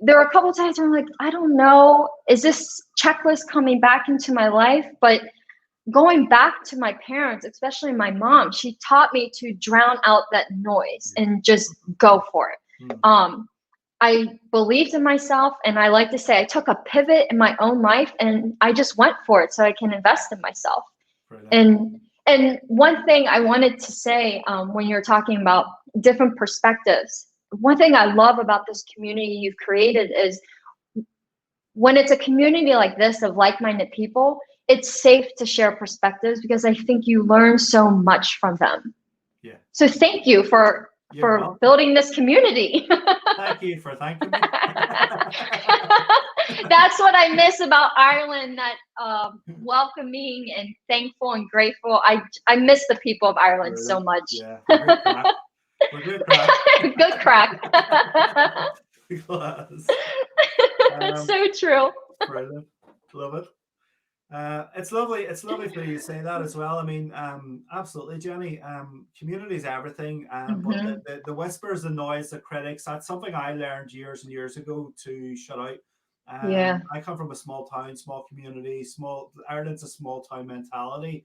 there were a couple of times where I'm like, I don't know, is this checklist coming back into my life? But going back to my parents, especially my mom, she taught me to drown out that noise and just go for it. I believed in myself, and I like to say I took a pivot in my own life, and I just went for it so I can invest in myself. And one thing I wanted to say when you're talking about different perspectives, one thing I love about this community you've created is when it's a community like this of like-minded people, it's safe to share perspectives because I think you learn so much from them. Yeah. So thank you for building this community. Thank you for thanking me. That's what I miss about Ireland, that welcoming and thankful and grateful. I miss the people of Ireland so much. Yeah, we're good crack. Good crack. So true. Brilliant. Love it. It's lovely. It's lovely for you to say that as well. I mean, absolutely, Jeni. Community is everything. But the whispers, the noise, the critics, that's something I learned years and years ago to shut out. I come from a small town, small community, Ireland's a small town mentality.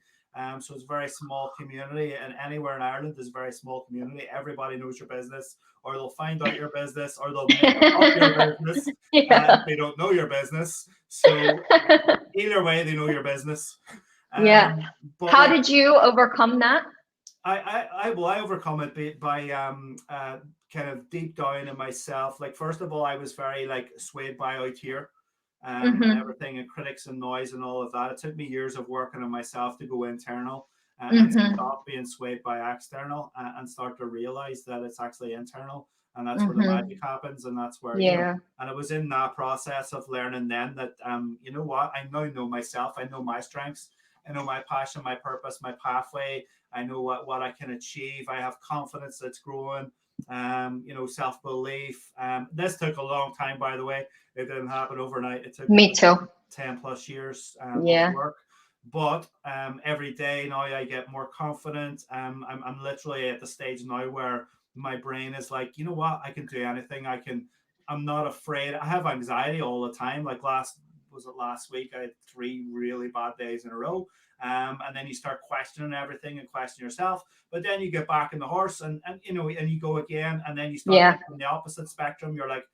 So it's a very small community, and anywhere in Ireland is a very small community. Everybody knows your business, or they'll find out your business, or they'll make up your business if they don't know your business. So either way, they know your business. But how did you overcome that? I overcome it by kind of deep down in myself. Like, first of all, I was very swayed by out here. And everything, and critics and noise and all of that. It took me years of working on myself to go internal and stop being swayed by external and start to realize that it's actually internal, and that's where the magic happens, and that's where and it was in that process of learning then that you know what, I now know myself, I know my strengths, I know my passion, my purpose, my pathway, I know what I can achieve, I have confidence that's growing. self-belief. This took a long time, by the way. It didn't happen overnight. It took Me too. 10 plus years of Yeah. work. But every day now I get more confident. I'm literally at the stage now where my brain is like, you know what, I can do anything. I'm not afraid. I have anxiety all the time. Like last week, I had 3 really bad days in a row. And then you start questioning everything and question yourself. But then you get back in the horse and you go again. And then you start Yeah. on the opposite spectrum. You're like,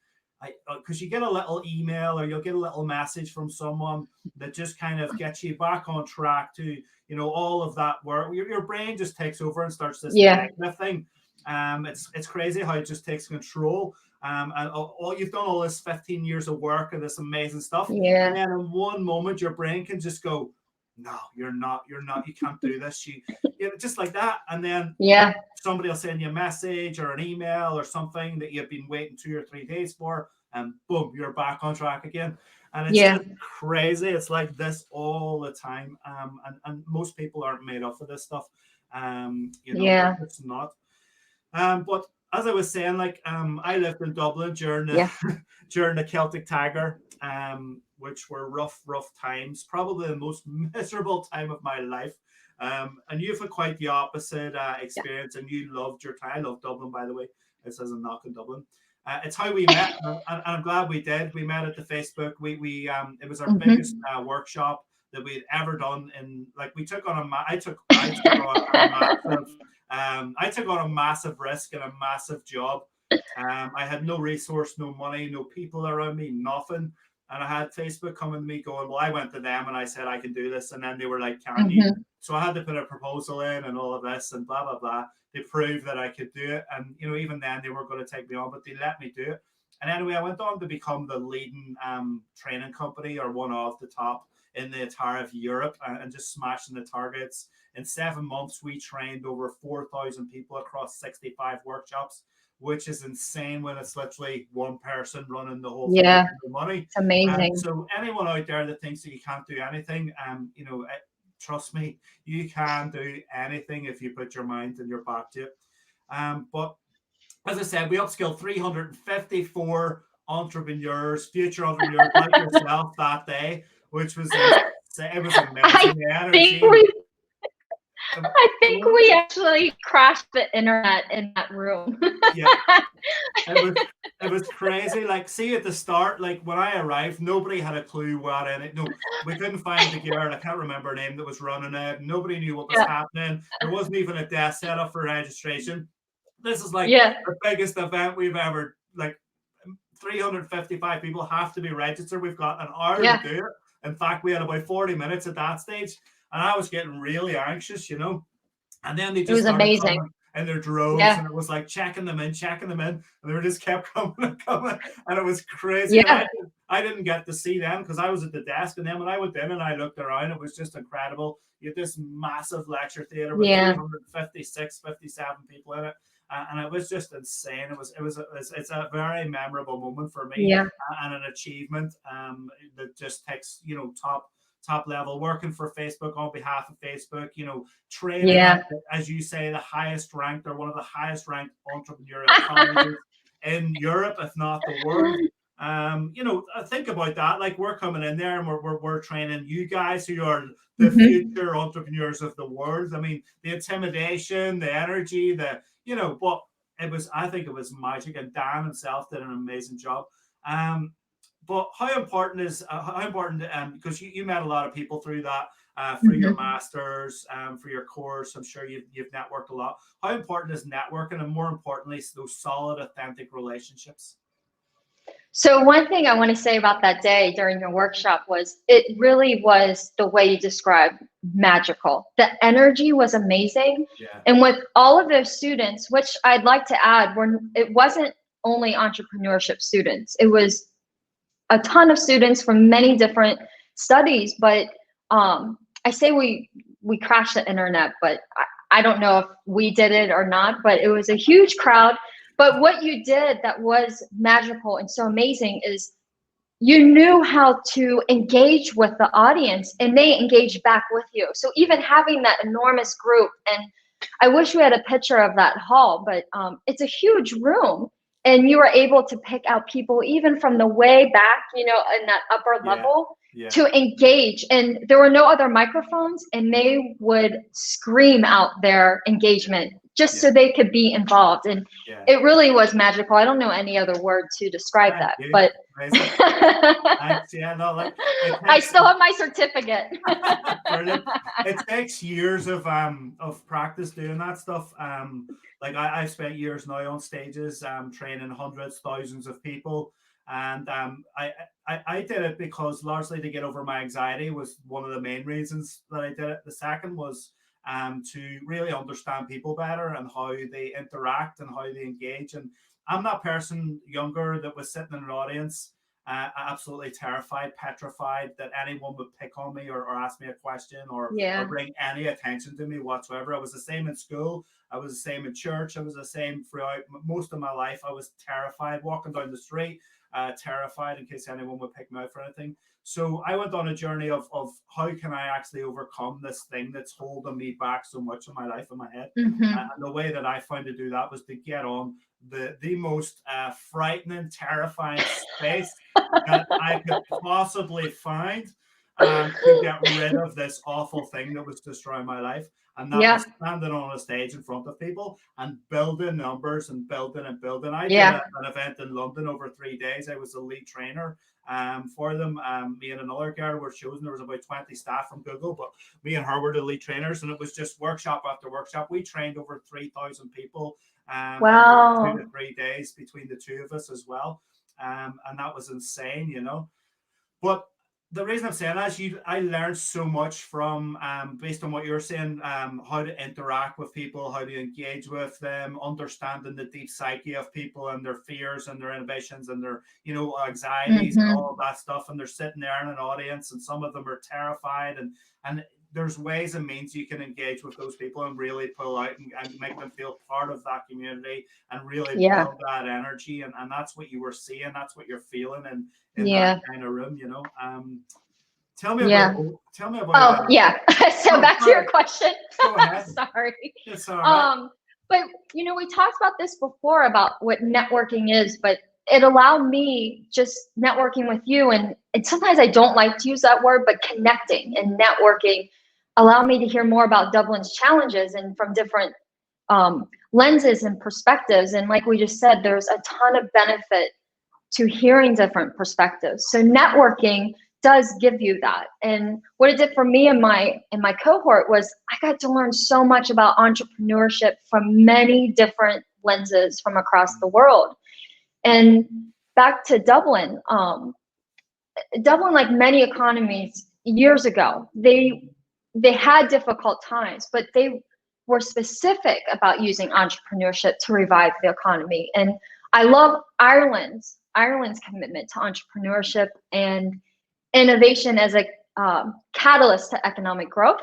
because you get a little email or you'll get a little message from someone that just kind of gets you back on track to, all of that work. Your brain just takes over and starts this negative thing. It's crazy how it just takes control. And all you've done all this 15 years of work and this amazing stuff. Yeah. And then in one moment, your brain can just go, no, you're not, you can't do this. Just like that. And then somebody will send you a message or an email or something that you've been waiting 2 or 3 days for, and boom, you're back on track again. And it's just crazy. It's like this all the time. And most people aren't made up for this stuff. It's not. But as I was saying, like I lived in Dublin during the Celtic Tiger, which were rough times, probably the most miserable time of my life. And you've had quite the opposite experience, and you loved your time. I love Dublin, by the way. This isn't knocking Dublin. It's how we met, and I'm glad we did. We met at the Facebook. We it was our biggest workshop that we'd ever done. We took on I took on a massive risk and a massive job. I had no resource, no money, no people around me, nothing. And I had Facebook coming to me going, well, I went to them and I said, I can do this. And then they were like, can you? So I had to put a proposal in and all of this and blah, blah, blah. They proved that I could do it. And, even then they weren't going to take me on, but they let me do it. And anyway, I went on to become the leading training company, or one of the top in the entire of Europe, and just smashing the targets. In 7 months, we trained over 4,000 people across 65 workshops, which is insane when it's literally one person running the whole thing for the money. It's amazing. So anyone out there that thinks that you can't do anything, trust me, you can do anything if you put your mind and your back to it. But as I said, we upskilled 354 entrepreneurs, future entrepreneurs like yourself that day, which was it was amazing. I think we actually crashed the internet in that room. It was crazy. Like, see, at the start, like when I arrived, nobody had a clue what in it. No, we couldn't find the girl. I can't remember her name that was running it. Nobody knew what was happening. There wasn't even a desk set up for registration. This is like the biggest event we've ever, like 355 people have to be registered. We've got an hour to do it. In fact, we had about 40 minutes at that stage. And I was getting really anxious, And then they just it was amazing. In their droves, and it was like checking them in, and they were just kept coming, and it was crazy. I didn't get to see them because I was at the desk, and then when I went in and I looked around, it was just incredible. You had this massive lecture theater with 356, 57 people in it, and it was just insane. It's a very memorable moment for me, and an achievement that just takes top level, working for Facebook on behalf of Facebook, training as you say, the highest ranked, or one of the highest ranked entrepreneurial colleges in Europe, if not the world. Think about that. Like, we're coming in there and we're training you guys who are the future entrepreneurs of the world. I mean, the intimidation, the energy, but I think it was magic, and Dan himself did an amazing job. But how important because you met a lot of people through that, for your masters, for your course. I'm sure you've networked a lot. How important is networking, and more importantly, those solid, authentic relationships? So one thing I want to say about that day during your workshop was, it really was the way you described, magical. The energy was amazing. And with all of those students, which I'd like to add, it wasn't only entrepreneurship students, it was a ton of students from many different studies. But I say we crashed the internet, but I don't know if we did it or not, but it was a huge crowd. But what you did that was magical and so amazing is you knew how to engage with the audience, and they engaged back with you. So even having that enormous group, and I wish we had a picture of that hall, but it's a huge room. And you were able to pick out people even from the way back, in that upper level to engage. And there were no other microphones, and they would scream out their engagement just so they could be involved. And it really was magical. I don't know any other word to describe that, but I still have my certificate. Brilliant. It takes years of practice doing that stuff. Like I've spent years now on stages, training hundreds, thousands of people. And I did it because largely to get over my anxiety was one of the main reasons that I did it. The second was to really understand people better and how they interact and how they engage. And I'm that person younger that was sitting in an audience, absolutely terrified, petrified that anyone would pick on me or ask me a question or bring any attention to me whatsoever. I was the same in school. I was the same in church. I was the same throughout most of my life. I was terrified walking down the street, terrified in case anyone would pick me out for anything. So I went on a journey of how can I actually overcome this thing that's holding me back so much in my life, in my head. And the way that I found to do that was to get on the most frightening, terrifying space that I could possibly find to get rid of this awful thing that was destroying my life. And that was standing on a stage in front of people and building numbers and building and building. I did an event in London over 3 days. I was the lead trainer for them. Me and another girl were chosen. There was about 20 staff from Google, but me and her were the lead trainers. And it was just workshop after workshop. We trained over 3,000 people in 2 to 3 days between the two of us as well. And that was insane, But the reason I'm saying that is I learned so much from, based on what you're saying, how to interact with people, how to engage with them, understanding the deep psyche of people and their fears and their inhibitions and their, anxieties and all of that stuff. And they're sitting there in an audience and some of them are terrified and there's ways and means you can engage with those people and really pull out and make them feel part of that community and really build that energy. And that's what you were seeing. That's what you're feeling in that kind of room, Tell me about. So back to your question. Go ahead. Sorry. It's all right. But we talked about this before about what networking is, but it allowed me just networking with you. And sometimes I don't like to use that word, but connecting and networking allowed me to hear more about Dublin's challenges and from different lenses and perspectives. And like we just said, there's a ton of benefit to hearing different perspectives. So networking does give you that. And what it did for me in my cohort was I got to learn so much about entrepreneurship from many different lenses from across the world. And back to Dublin, Dublin, like many economies years ago, they had difficult times, but they were specific about using entrepreneurship to revive the economy. And I love Ireland's commitment to entrepreneurship and innovation as a catalyst to economic growth.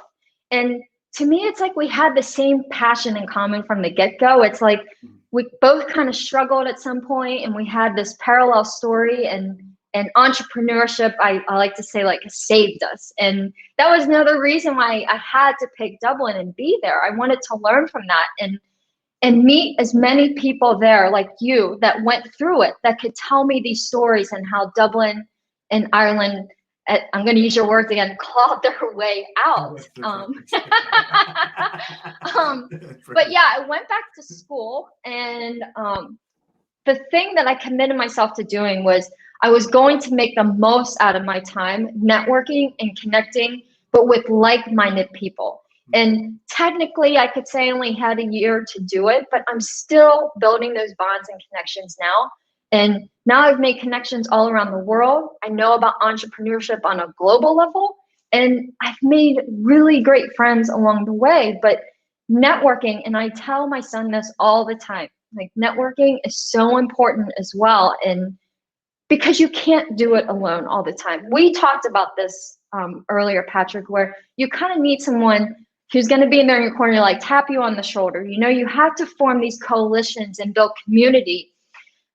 And to me, it's like we had the same passion in common from the get-go. It's like we both kind of struggled at some point and we had this parallel story, and entrepreneurship, I like to say, like, saved us. And that was another reason why I had to pick Dublin and be there. I wanted to learn from that and meet as many people there like you that went through it, that could tell me these stories and how Dublin and Ireland, I'm going to use your words again, clawed their way out. But yeah, I went back to school, and the thing that I committed myself to doing was I was going to make the most out of my time networking and connecting, but with like-minded people. And technically, I could say I only had a year to do it, but I'm still building those bonds and connections now. And now I've made connections all around the world. I know about entrepreneurship on a global level, and I've made really great friends along the way. But networking, and I tell my son this all the time, like, networking is so important as well. And because you can't do it alone all the time. We talked about this earlier, Patrick, where you kind of need someone who's going to be in there in your corner, like tap you on the shoulder. You have to form these coalitions and build community.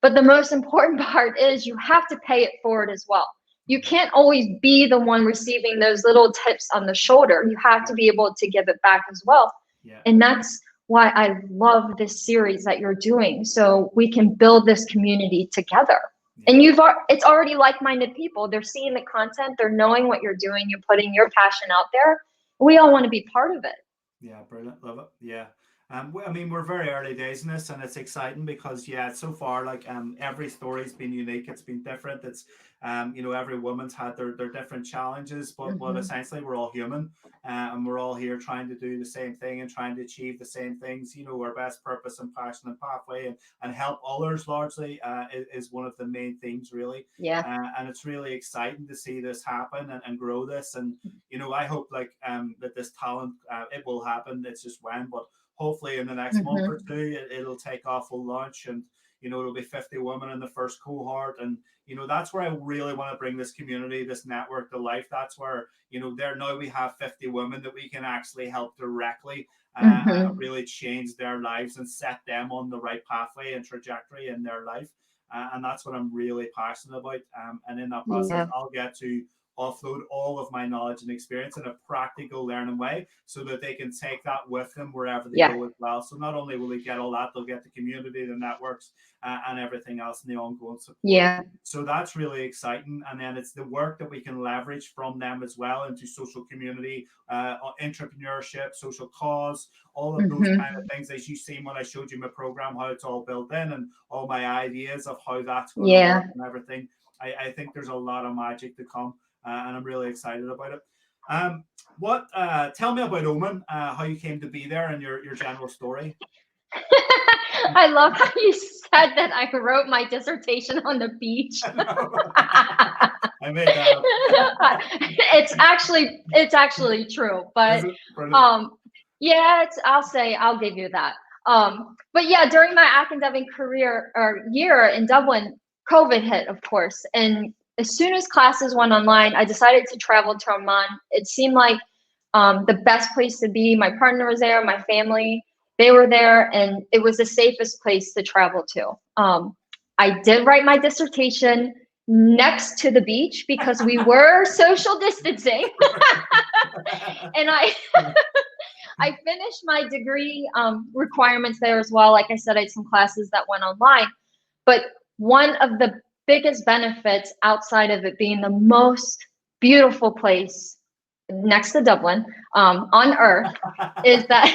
But the most important part is you have to pay it forward as well. You can't always be the one receiving those little tips on the shoulder. You have to be able to give it back as well. Yeah. And that's why I love this series that you're doing. So we can build this community together. Yeah. And it's already like-minded people. They're seeing the content, they're knowing what you're doing, you're putting your passion out there. We all want to be part of it. Yeah, brilliant. Love it. Yeah. I mean, we're very early days in this, and it's exciting because, yeah, so far, like, every story's been unique. It's been different. It's, every woman's had their different challenges, but essentially we're all human, and we're all here trying to do the same thing and trying to achieve the same things. Our best purpose and passion and pathway, and help others largely is one of the main themes, really. Yeah. And it's really exciting to see this happen and grow this. And, I hope, like, that this talent, it will happen. It's just when, but hopefully in the next month or two, it'll take off, full launch, and it'll be 50 women in the first cohort. And that's where I really want to bring this community, this network to life. That's where there now we have 50 women that we can actually help directly, really change their lives and set them on the right pathway and trajectory in their life. And that's what I'm really passionate about. And in that process, I'll get to offload all of my knowledge and experience in a practical learning way so that they can take that with them wherever they go as well. So not only will they get all that, they'll get the community, the networks, and everything else in the ongoing support. Yeah. So that's really exciting. And then it's the work that we can leverage from them as well into social community, entrepreneurship, social cause, all of those kind of things. As you seen when I showed you my program, how it's all built in and all my ideas of how that's going to work and everything. I think there's a lot of magic to come. And I'm really excited about it. Tell me about Oman, how you came to be there and your general story. I love how you said that I wrote my dissertation on the beach. I made that up. It's actually true, but I'll give you that. But yeah, during my academic career or year in Dublin, COVID hit, of course, and as soon as classes went online, I decided to travel to Oman. It seemed like the best place to be. My partner was there, my family, they were there, and it was the safest place to travel to. I did write my dissertation next to the beach because we were social distancing. And I finished my degree requirements there as well. Like I said, I had some classes that went online. But one of the biggest benefits outside of it being the most beautiful place next to Dublin on earth is that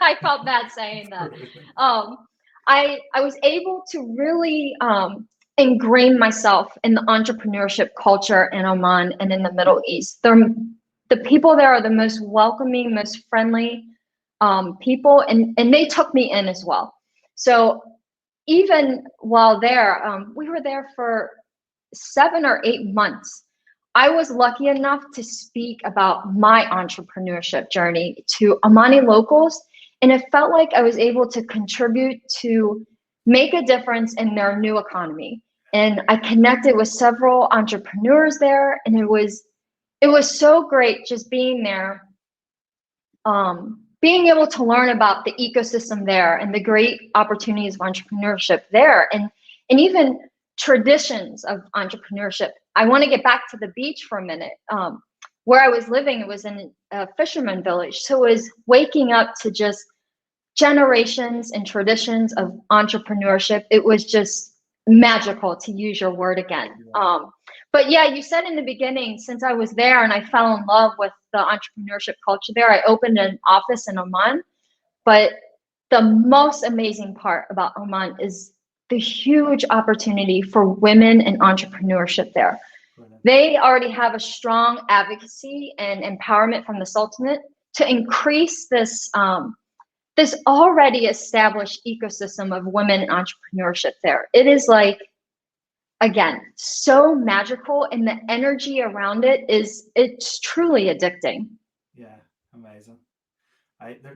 I felt bad saying that. I was able to really ingrain myself in the entrepreneurship culture in Oman and in the Middle East. The people there are the most welcoming, most friendly people, and they took me in as well. So even while there, we were there for 7 or 8 months. I was lucky enough to speak about my entrepreneurship journey to Omani locals, and it felt like I was able to contribute to make a difference in their new economy. And I connected with several entrepreneurs there, and it was so great just being there, being able to learn about the ecosystem there and the great opportunities of entrepreneurship there, and even traditions of entrepreneurship. I want to get back to the beach for a minute. Where I was living, it was in a fisherman village. So it was waking up to just generations and traditions of entrepreneurship. It was just magical, to use your word again. But yeah, you said in the beginning, since I was there and I fell in love with the entrepreneurship culture there, I opened an office in Oman. But the most amazing part about Oman is the huge opportunity for women in entrepreneurship there. They already have a strong advocacy and empowerment from the Sultanate to increase this this already established ecosystem of women in entrepreneurship there. It is like, again, so magical, and the energy around it's truly addicting. Yeah, amazing.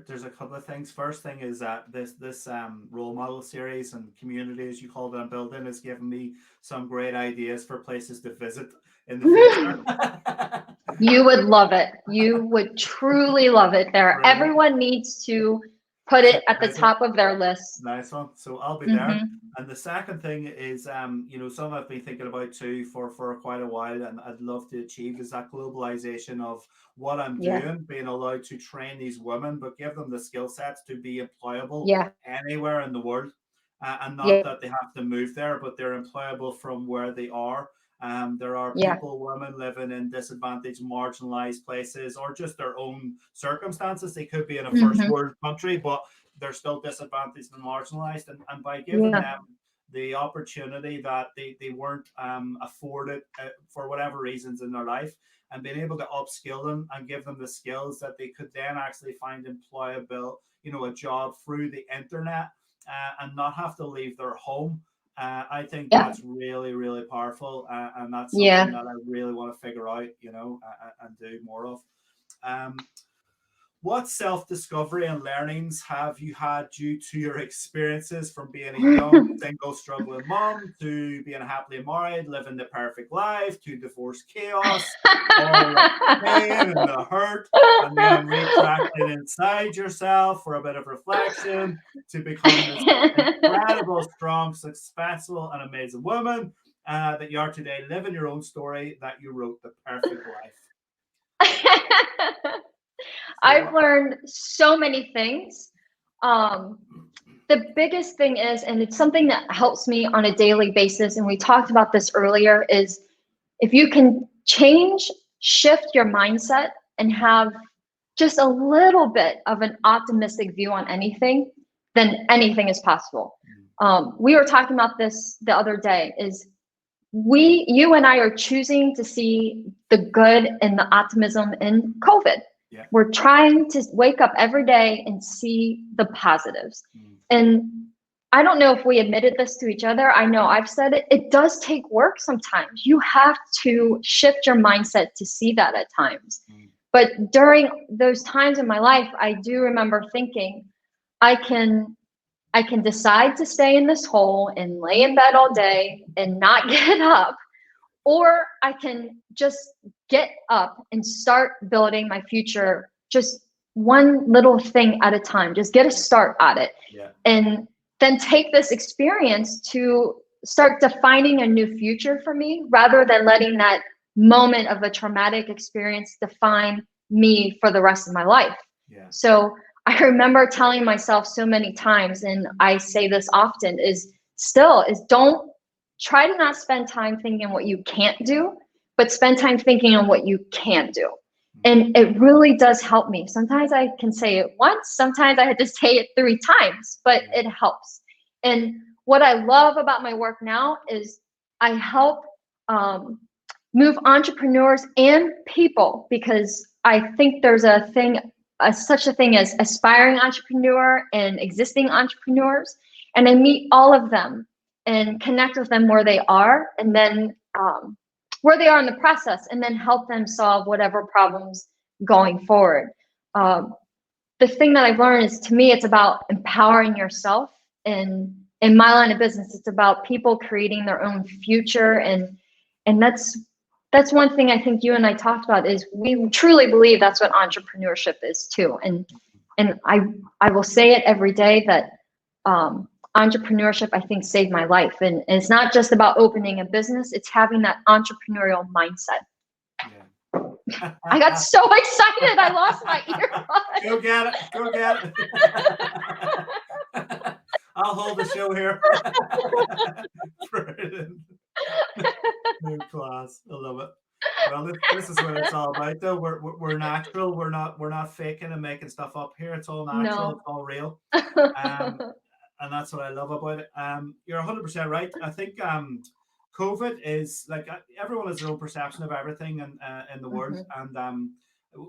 There's a couple of things. First thing is that this role model series and community, as you called it, I'm building, has given me some great ideas for places to visit in the future. You would love it. You would truly love it there. Really? Everyone needs to put it at the Nice one. top of their list. Nice one. So I'll be there. Hmm. And the second thing is, something I've been thinking about too for quite a while, and I'd love to achieve is that globalization of what I'm Yeah, doing, being allowed to train these women, but give them the skill sets to be employable yeah, anywhere in the world, and not yeah, that they have to move there, but they're employable from where they are. There are yeah. people, women living in disadvantaged, marginalized places, or just their own circumstances. They could be in a first Hmm. world country, but they're still disadvantaged and marginalized. And by giving Yeah, them the opportunity that they weren't afforded for whatever reasons in their life, and being able to upskill them and give them the skills that they could then actually find employable, a job through the internet, and not have to leave their home. I think yeah, that's really, really powerful, and that's something yeah. that I really want to figure out, and do more of. Um, what self discovery and learnings have you had due to your experiences from being a young, single, struggling mom to being happily married, living the perfect life, to divorce chaos, all the pain and the hurt, and then retracting inside yourself for a bit of reflection to become this incredible, strong, successful, and amazing woman that you are today, living your own story that you wrote the perfect life. So, I've learned so many things. Um, the biggest thing is, and it's something that helps me on a daily basis, and we talked about this earlier, is if you can shift your mindset and have just a little bit of an optimistic view on anything, then anything is possible. We were talking about this the other day, is you and I are choosing to see the good and the optimism in COVID. yeah. We're trying to wake up every day and see the positives. And I don't know if we admitted this to each other. I know I've said it. It does take work sometimes. You have to shift your mindset to see that at times. But during those times in my life, I do remember thinking, I can I can decide to stay in this hole and lay in bed all day and not get up, or I can just get up and start building my future just one little thing at a time, just get a start at it. Yeah. And then take this experience to start defining a new future for me rather than letting that moment of a traumatic experience define me for the rest of my life. Yeah. So I remember telling myself so many times, and I say this often, is don't try to not spend time thinking what you can't do, but spend time thinking on what you can do. And it really does help me. Sometimes I can say it once, sometimes I had to say it 3 times, but it helps. And what I love about my work now is I help move entrepreneurs and people, because I think there's such a thing as aspiring entrepreneur and existing entrepreneurs. And I meet all of them and connect with them where they are, and then where they are in the process, and then help them solve whatever problems going forward. The thing that I've learned is, to me, it's about empowering yourself. And in my line of business, it's about people creating their own future. And that's one thing I think you and I talked about, is we truly believe that's what entrepreneurship is too. And I will say it every day that entrepreneurship, I think, saved my life. And it's not just about opening a business, it's having that entrepreneurial mindset. Yeah. I got so excited, I lost my earbuds. Go get it. Go get it. I'll hold the show here. Brilliant. New class. I love it. Well, this is what it's all about, though. We're natural. We're not faking and making stuff up here. It's all natural. No. It's all real. And that's what I love about it. You're 100% right. I think COVID is like, everyone has their own perception of everything in the world, and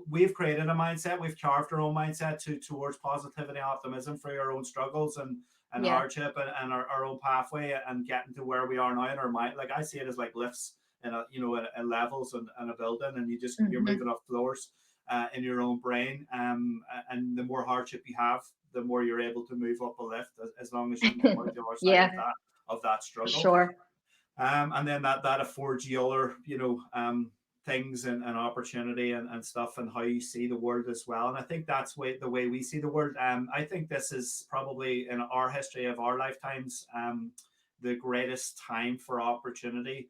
we've created a mindset. We've carved our own mindset towards positivity and optimism for our own struggles and hardship and our own pathway and getting to where we are now in our mind. Like, I see it as like lifts in levels and a building, and you're moving up floors in your own brain. And the more hardship you have, the more you're able to move up a lift, as long as you can come out the other side of that struggle. Sure. And then that affords you other, things and opportunity and stuff, and how you see the world as well. And I think that's the way we see the world. I think this is probably in our history of our lifetimes, the greatest time for opportunity,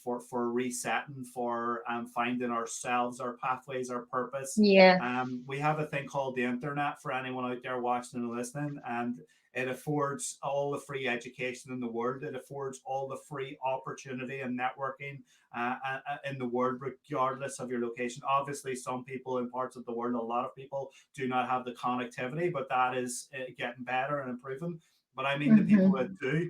for resetting, for finding ourselves, our pathways, our purpose. Yeah. We have a thing called the internet for anyone out there watching and listening, and it affords all the free education in the world. It affords all the free opportunity and networking in the world, regardless of your location. Obviously, some people in parts of the world, a lot of people do not have the connectivity, but that is getting better and improving. But I mean, the people that do,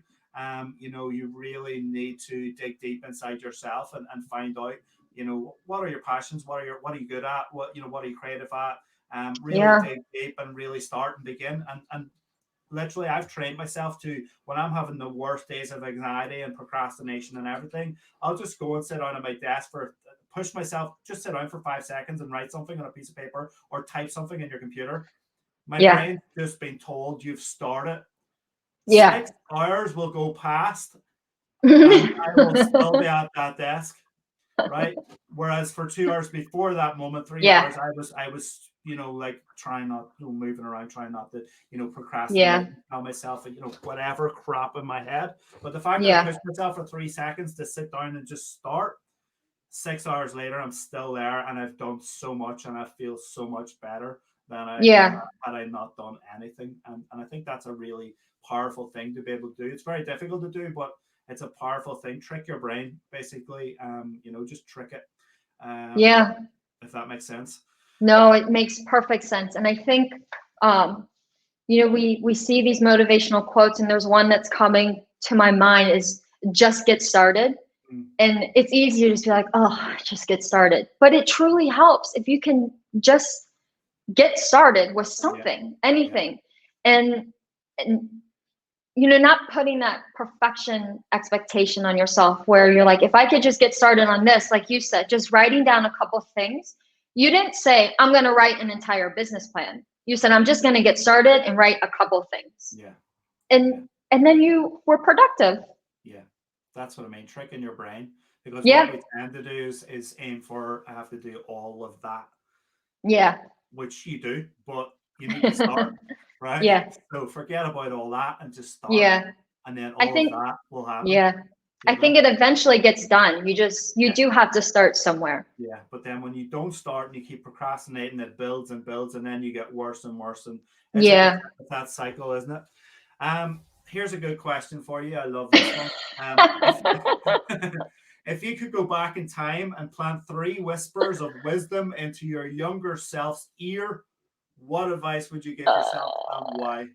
you really need to dig deep inside yourself and find out, what are your passions, what are you good at, what are you creative at, really dig deep and really start and begin. And literally, I've trained myself to, when I'm having the worst days of anxiety and procrastination and everything, I'll just go and sit down at my desk push myself, just sit down for 5 seconds and write something on a piece of paper or type something in your computer. My brain's just been told you've started. 6 hours will go past and I will still be at that desk, right? Whereas for 2 hours before that moment, 3 hours, I was like trying not, moving around, trying not to, procrastinate, tell myself, whatever crap in my head. But the fact that I pushed myself for 3 seconds to sit down and just start, 6 hours later, I'm still there, and I've done so much, and I feel so much better than had I not done anything. And I think that's a really powerful thing to be able to do. It's very difficult to do, but it's a powerful thing. Trick your brain, basically. Just trick it. If that makes sense. No, it makes perfect sense. And I think, we see these motivational quotes, and there's one that's coming to my mind is just get started. And it's easy to just be like, oh, just get started. But it truly helps if you can just get started with something, anything. And not putting that perfection expectation on yourself where you're like, if I could just get started on this, like you said, just writing down a couple things. You didn't say, I'm going to write an entire business plan. You said, I'm just going to get started and write a couple things. And then you were productive. That's what I mean, tricking your brain. Because what we tend to do is aim for, I have to do all of that. Which you do, but you need to start, right? So forget about all that and just start. And then all of that will happen. I think it eventually gets done. You do have to start somewhere. But then when you don't start and you keep procrastinating, it builds and builds, and then you get worse and worse. And it's that cycle, isn't it? Here's a good question for you. I love this one. If you could go back in time and plant 3 whispers of wisdom into your younger self's ear, what advice would you give yourself and why?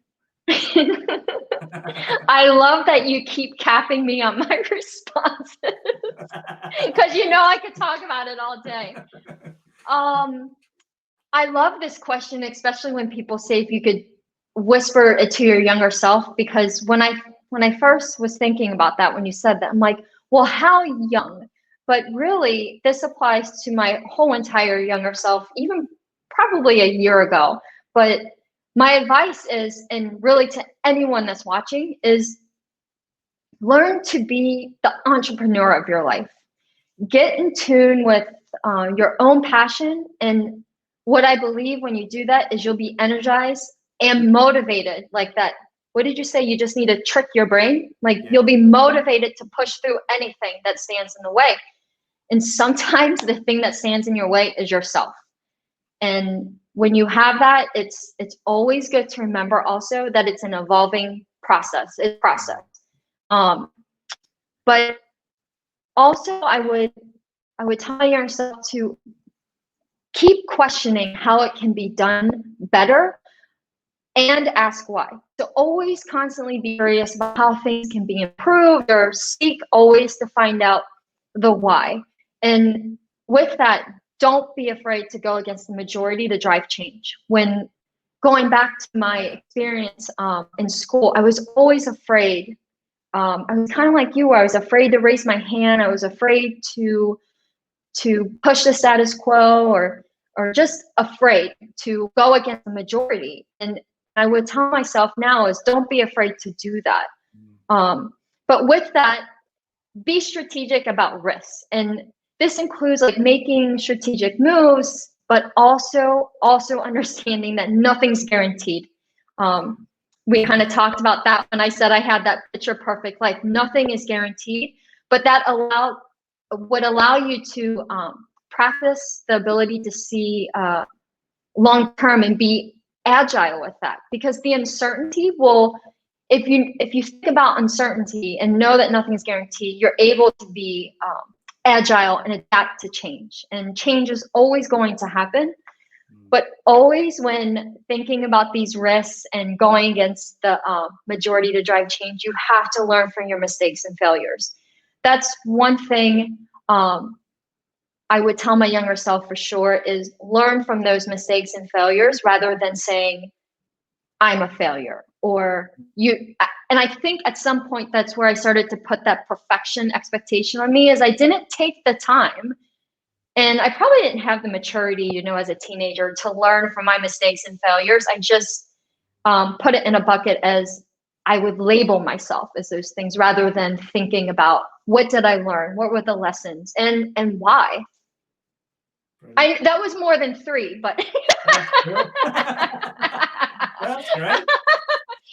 I love that you keep capping me on my responses because I could talk about it all day. I love this question, especially when people say if you could whisper it to your younger self, because when I first was thinking about that, when you said that, I'm like, well, how young? But really, this applies to my whole entire younger self, even probably a year ago. But my advice is, and really to anyone that's watching, is learn to be the entrepreneur of your life. Get in tune with your own passion. And what I believe when you do that is you'll be energized and motivated like that. What did you say? You just need to trick your brain. Like you'll be motivated to push through anything that stands in the way. And sometimes the thing that stands in your way is yourself. And when you have that, it's always good to remember also that it's an evolving process. It's a process. But also I would tell yourself to keep questioning how it can be done better and ask why. So always constantly be curious about how things can be improved, or seek always to find out the why. And with that, don't be afraid to go against the majority to drive change. When going back to my experience in school, I was always afraid. I was kind of like you, where I was afraid to raise my hand. I was afraid to push the status quo, or just afraid to go against the majority. And I would tell myself now is don't be afraid to do that. But with that, be strategic about risks. And this includes like making strategic moves, but also understanding that nothing's guaranteed. We kind of talked about that when I said I had that picture perfect life. Nothing is guaranteed, but that would allow you to practice the ability to see long term and be agile with that, because the uncertainty will, if you think about uncertainty and know that nothing is guaranteed, you're able to be agile and adapt to change. And change is always going to happen, but always when thinking about these risks and going against the majority to drive change, you have to learn from your mistakes and failures. That's one thing I would tell my younger self for sure, is learn from those mistakes and failures rather than saying, I'm a failure or you. And I think at some point that's where I started to put that perfection expectation on me, is I didn't take the time, and I probably didn't have the maturity, as a teenager to learn from my mistakes and failures. I just put it in a bucket as I would label myself as those things rather than thinking about what did I learn? What were the lessons and why? That was more than 3, but That's great.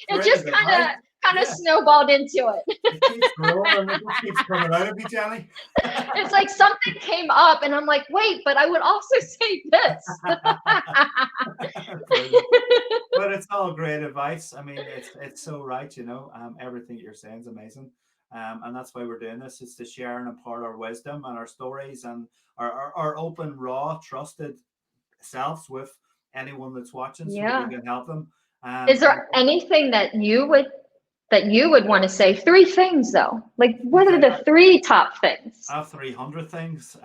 It just kind of snowballed into it. It keeps growing and it keeps coming out of you, Jeni. It's like something came up and I'm like, wait, but I would also say this. But it's all great advice. I mean, it's so right, everything you're saying is amazing. And that's why we're doing this, is to share and impart our wisdom and our stories and our open, raw, trusted selves with anyone that's watching, so that we can help them. Is there anything that you would want to say? 3 things though. Like, what are the 3 top things? I have 300 things.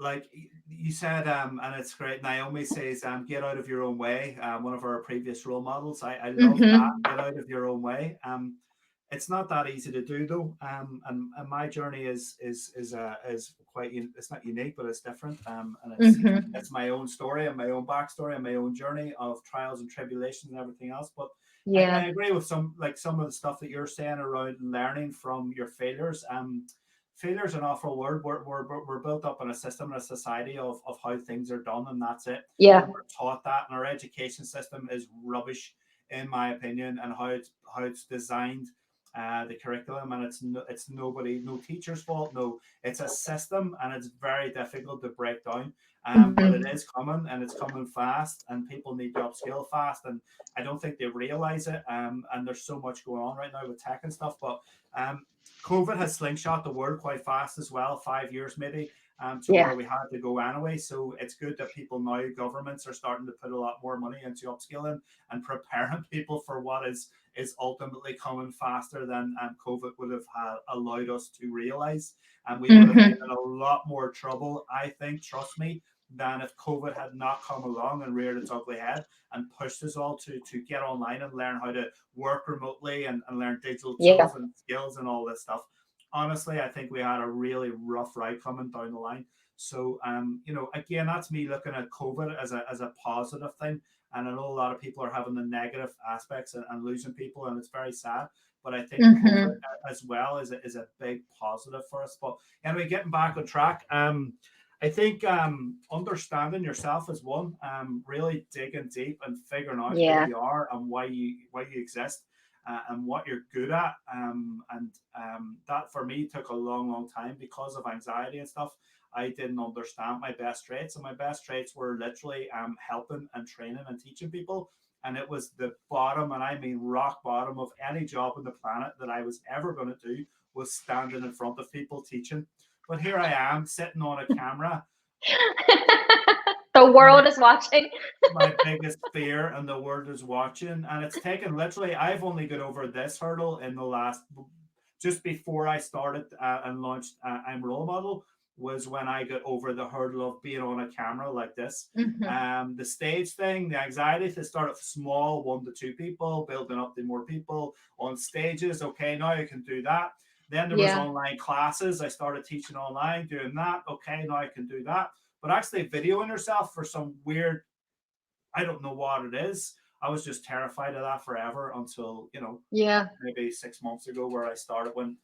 Like you said, and it's great. Naomi says, get out of your own way. One of our previous role models. I love that. Get out of your own way. It's not that easy to do though. And my journey is quite, it's not unique, but it's different. And it's my own story and my own backstory and my own journey of trials and tribulations and everything else. But I agree with some of the stuff that you're saying around learning from your failures. Failure is an awful word. We're built up in a system and a society of how things are done, and that's it. Yeah. And we're taught that, and our education system is rubbish, in my opinion, and how it's designed. The curriculum, and it's no teacher's fault. No, it's a system, and it's very difficult to break down. But it is coming, and it's coming fast, and people need to upskill fast, and I don't think they realize it. And there's so much going on right now with tech and stuff. But COVID has slingshot the world quite fast as well. 5 years maybe. Where we had to go anyway. So it's good that people now, governments are starting to put a lot more money into upskilling and preparing people for what is ultimately coming faster than COVID would have allowed us to realize. And we would have been in a lot more trouble, I think, trust me, than if COVID had not come along and reared its ugly head and pushed us all to get online and learn how to work remotely and learn digital tools and skills and all this stuff. Honestly, I think we had a really rough ride coming down the line. So, again, that's me looking at COVID as a positive thing. And I know a lot of people are having the negative aspects and losing people, and it's very sad. But I think COVID as well is a big positive for us. But anyway, getting back on track, I think understanding yourself is one. Really digging deep and figuring out who you are and why you exist. And what you're good at, that for me took a long time because of anxiety and stuff. I didn't understand my best traits, and my best traits were literally helping and training and teaching people. And it was the bottom, and I mean rock bottom, of any job on the planet that I was ever going to do, was standing in front of people teaching. But here I am sitting on a camera. The world is watching. My biggest fear, and the world is watching. And it's taken literally, I've only got over this hurdle in the last, just before I started and launched I'm Role Model, was when I got over the hurdle of being on a camera like this. The stage thing, the anxiety to start off small, 1 to 2 people, building up to more people on stages. Okay, now I can do that. Then there was online classes. I started teaching online, doing that. Okay, now I can do that. But actually videoing yourself for some weird, I don't know what it is. I was just terrified of that forever until, maybe 6 months ago, where I started when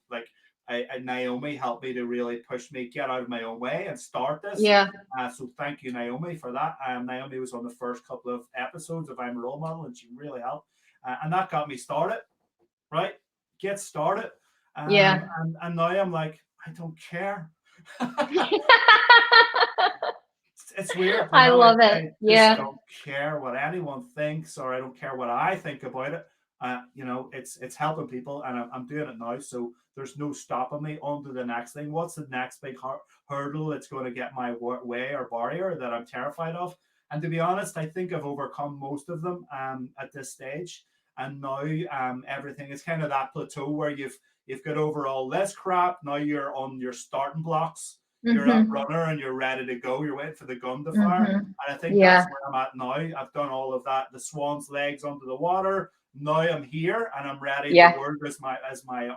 Naomi helped me to really push me, get out of my own way and start this. Yeah. So thank you, Naomi, for that. Naomi was on the first couple of episodes of I'm a Role Model, and she really helped. And that got me started, right? Get started. Yeah. And now I'm like, I don't care. It's weird. I love it. I Yeah. just don't care what anyone thinks, or I don't care what I think about it. It's helping people, and I'm doing it now. So there's no stopping me on to the next thing. What's the next big hurdle that's going to get my way or barrier that I'm terrified of? And to be honest, I think I've overcome most of them at this stage. And now everything is kind of that plateau where you've got over all this crap. Now you're on your starting blocks. You're a runner and you're ready to go. You're waiting for the gun to fire. And I think that's where I'm at now. I've done all of that. The swan's legs under the water. Now I'm here and I'm ready. The world is my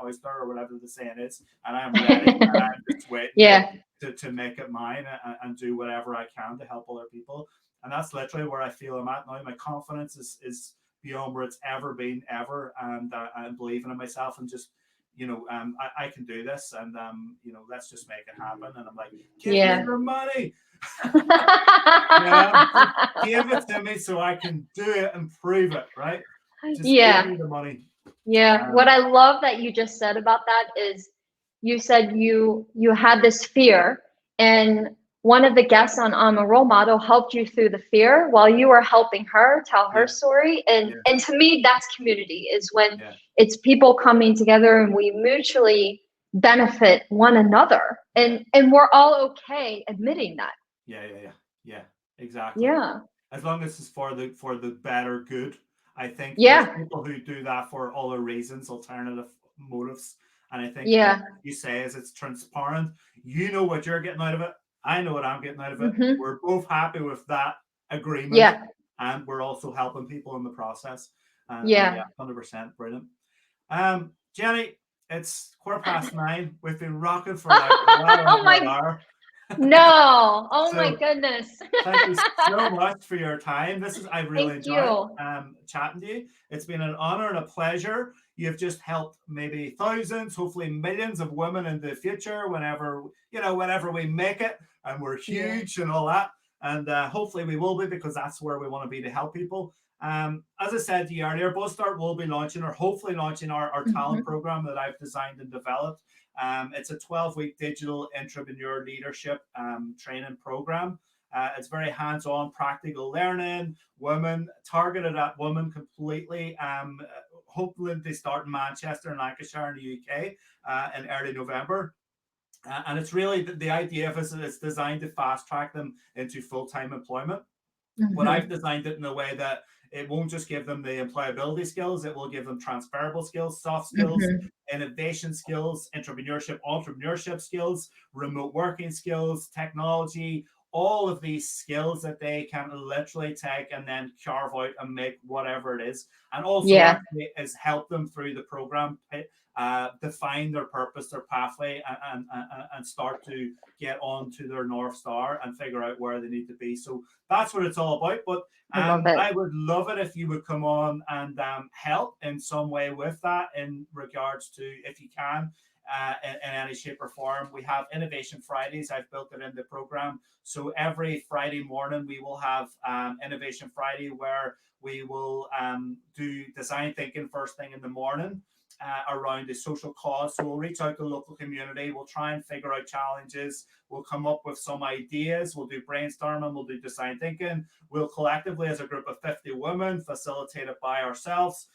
oyster, or whatever the saying is. And I'm ready. And I'm just waiting to make it mine and do whatever I can to help other people. And that's literally where I feel I'm at now. My confidence is beyond where it's ever been, ever. And I'm believing in myself and just, I can do this, and let's just make it happen. And I'm like, give me your money. Give it to me so I can do it and prove it, right? Just give me the money. Yeah. What I love that you just said about that is you said you had this fear, and one of the guests on I'm a Role Model helped you through the fear while you were helping her tell her story. And to me, that's community, is when it's people coming together and we mutually benefit one another. And we're all okay admitting that. Yeah, exactly. Yeah. As long as it's for the better good. I think there's people who do that for other reasons, alternative motives. And I think you say is it's transparent. You know what you're getting out of it. I know what I'm getting out of it. We're both happy with that agreement. And we're also helping people in the process. 100% brilliant. Jeni, it's 9:15. We've been rocking for like an hour. No. Oh my goodness. Thank you so much for your time. I really enjoyed chatting to you. It's been an honor and a pleasure. You've just helped maybe thousands, hopefully millions of women in the future whenever we make it and we're huge and all that. And hopefully we will be, because that's where we want to be, to help people. As I said to you earlier, BuzzStart will be hopefully launching our talent program that I've designed and developed. It's a 12-week digital entrepreneur leadership training program. It's very hands-on, practical learning, targeted at women completely. Hopefully they start in Manchester and Lancashire in the UK in early November. And it's really the idea of it is it's designed to fast track them into full-time employment. But I've designed it in a way that it won't just give them the employability skills, it will give them transferable skills, soft skills, innovation skills, entrepreneurship skills, remote working skills, technology, all of these skills that they can literally take and then carve out and make whatever it is. And also actually is help them through the program, define their purpose, their pathway, and start to get on to their North Star and figure out where they need to be. So that's what it's all about. But I would love it if you would come on and help in some way with that, in regards to, if you can, in any shape or form. We have Innovation Fridays. I've built it in the program. So every Friday morning, we will have Innovation Friday, where we will do design thinking first thing in the morning. Around a social cause. So we'll reach out to the local community. We'll try and figure out challenges. We'll come up with some ideas. We'll do brainstorming. We'll do design thinking. We'll collectively, as a group of 50 women, facilitate it by ourselves,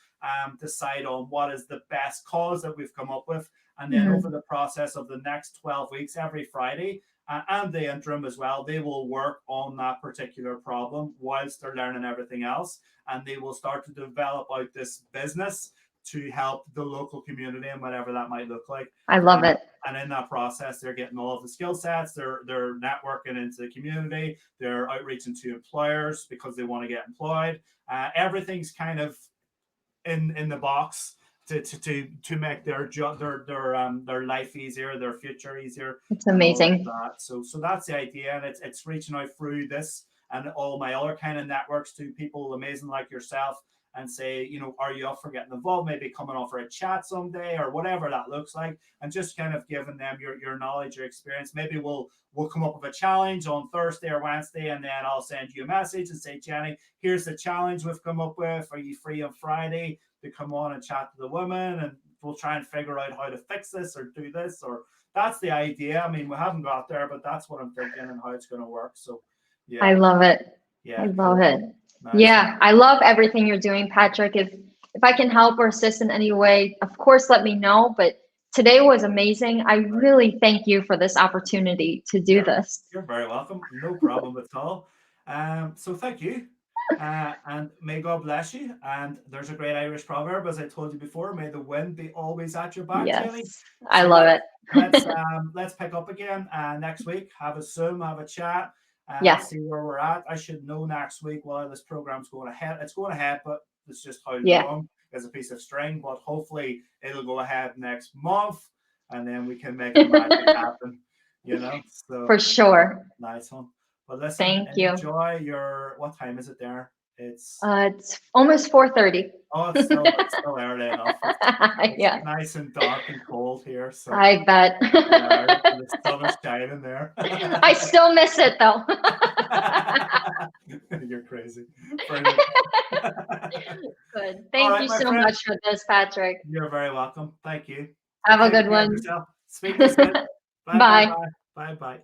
decide on what is the best cause that we've come up with. And then over the process of the next 12 weeks, every Friday, and the interim as well, they will work on that particular problem whilst they're learning everything else. And they will start to develop out this business to help the local community and whatever that might look like. I love it. And in that process, they're getting all of the skill sets. They're networking into the community. They're outreaching to employers because they want to get employed. Everything's kind of in the box to make their job, their life easier, their future easier. It's amazing. So that's the idea, and it's reaching out through this and all my other kind of networks to people amazing like yourself. and say, are you up for getting involved? Maybe coming on for a chat someday or whatever that looks like, and just kind of giving them your knowledge, your experience. Maybe we'll come up with a challenge on Thursday or Wednesday, and then I'll send you a message and say, Jenny, here's the challenge we've come up with. Are you free on Friday to come on and chat to the women? And we'll try and figure out how to fix this or do this. Or that's the idea. I mean, we haven't got there, but that's what I'm thinking and how it's going to work. So yeah. I love it. Yeah. I love it. Nice. Yeah, I love everything you're doing, Patrick. If I can help or assist in any way, of course, let me know. But today was amazing. I really thank you for this opportunity to do this. You're very welcome. No problem at all. So thank you. And may God bless you. And there's a great Irish proverb, as I told you before, may the wind be always at your back, Yes, Jenny. I love it. Let's pick up again next week. Have a Zoom, have a chat. See where we're at. I should know next week while this program's going ahead. It's going ahead, but it's just how long is a piece of string. But hopefully it'll go ahead next month, and then we can make the magic happen. So for sure. Nice one. Well, listen, enjoy your. What time is it there? It's almost 4:30. Oh, it's still early enough. It's nice and dark and cold here. So I bet. The sun is shining there. I still miss it though. You're crazy. Good. Thank you so much for this, Patrick. You're very welcome. Thank you. Have a good one. Speak to you soon. Bye. Bye.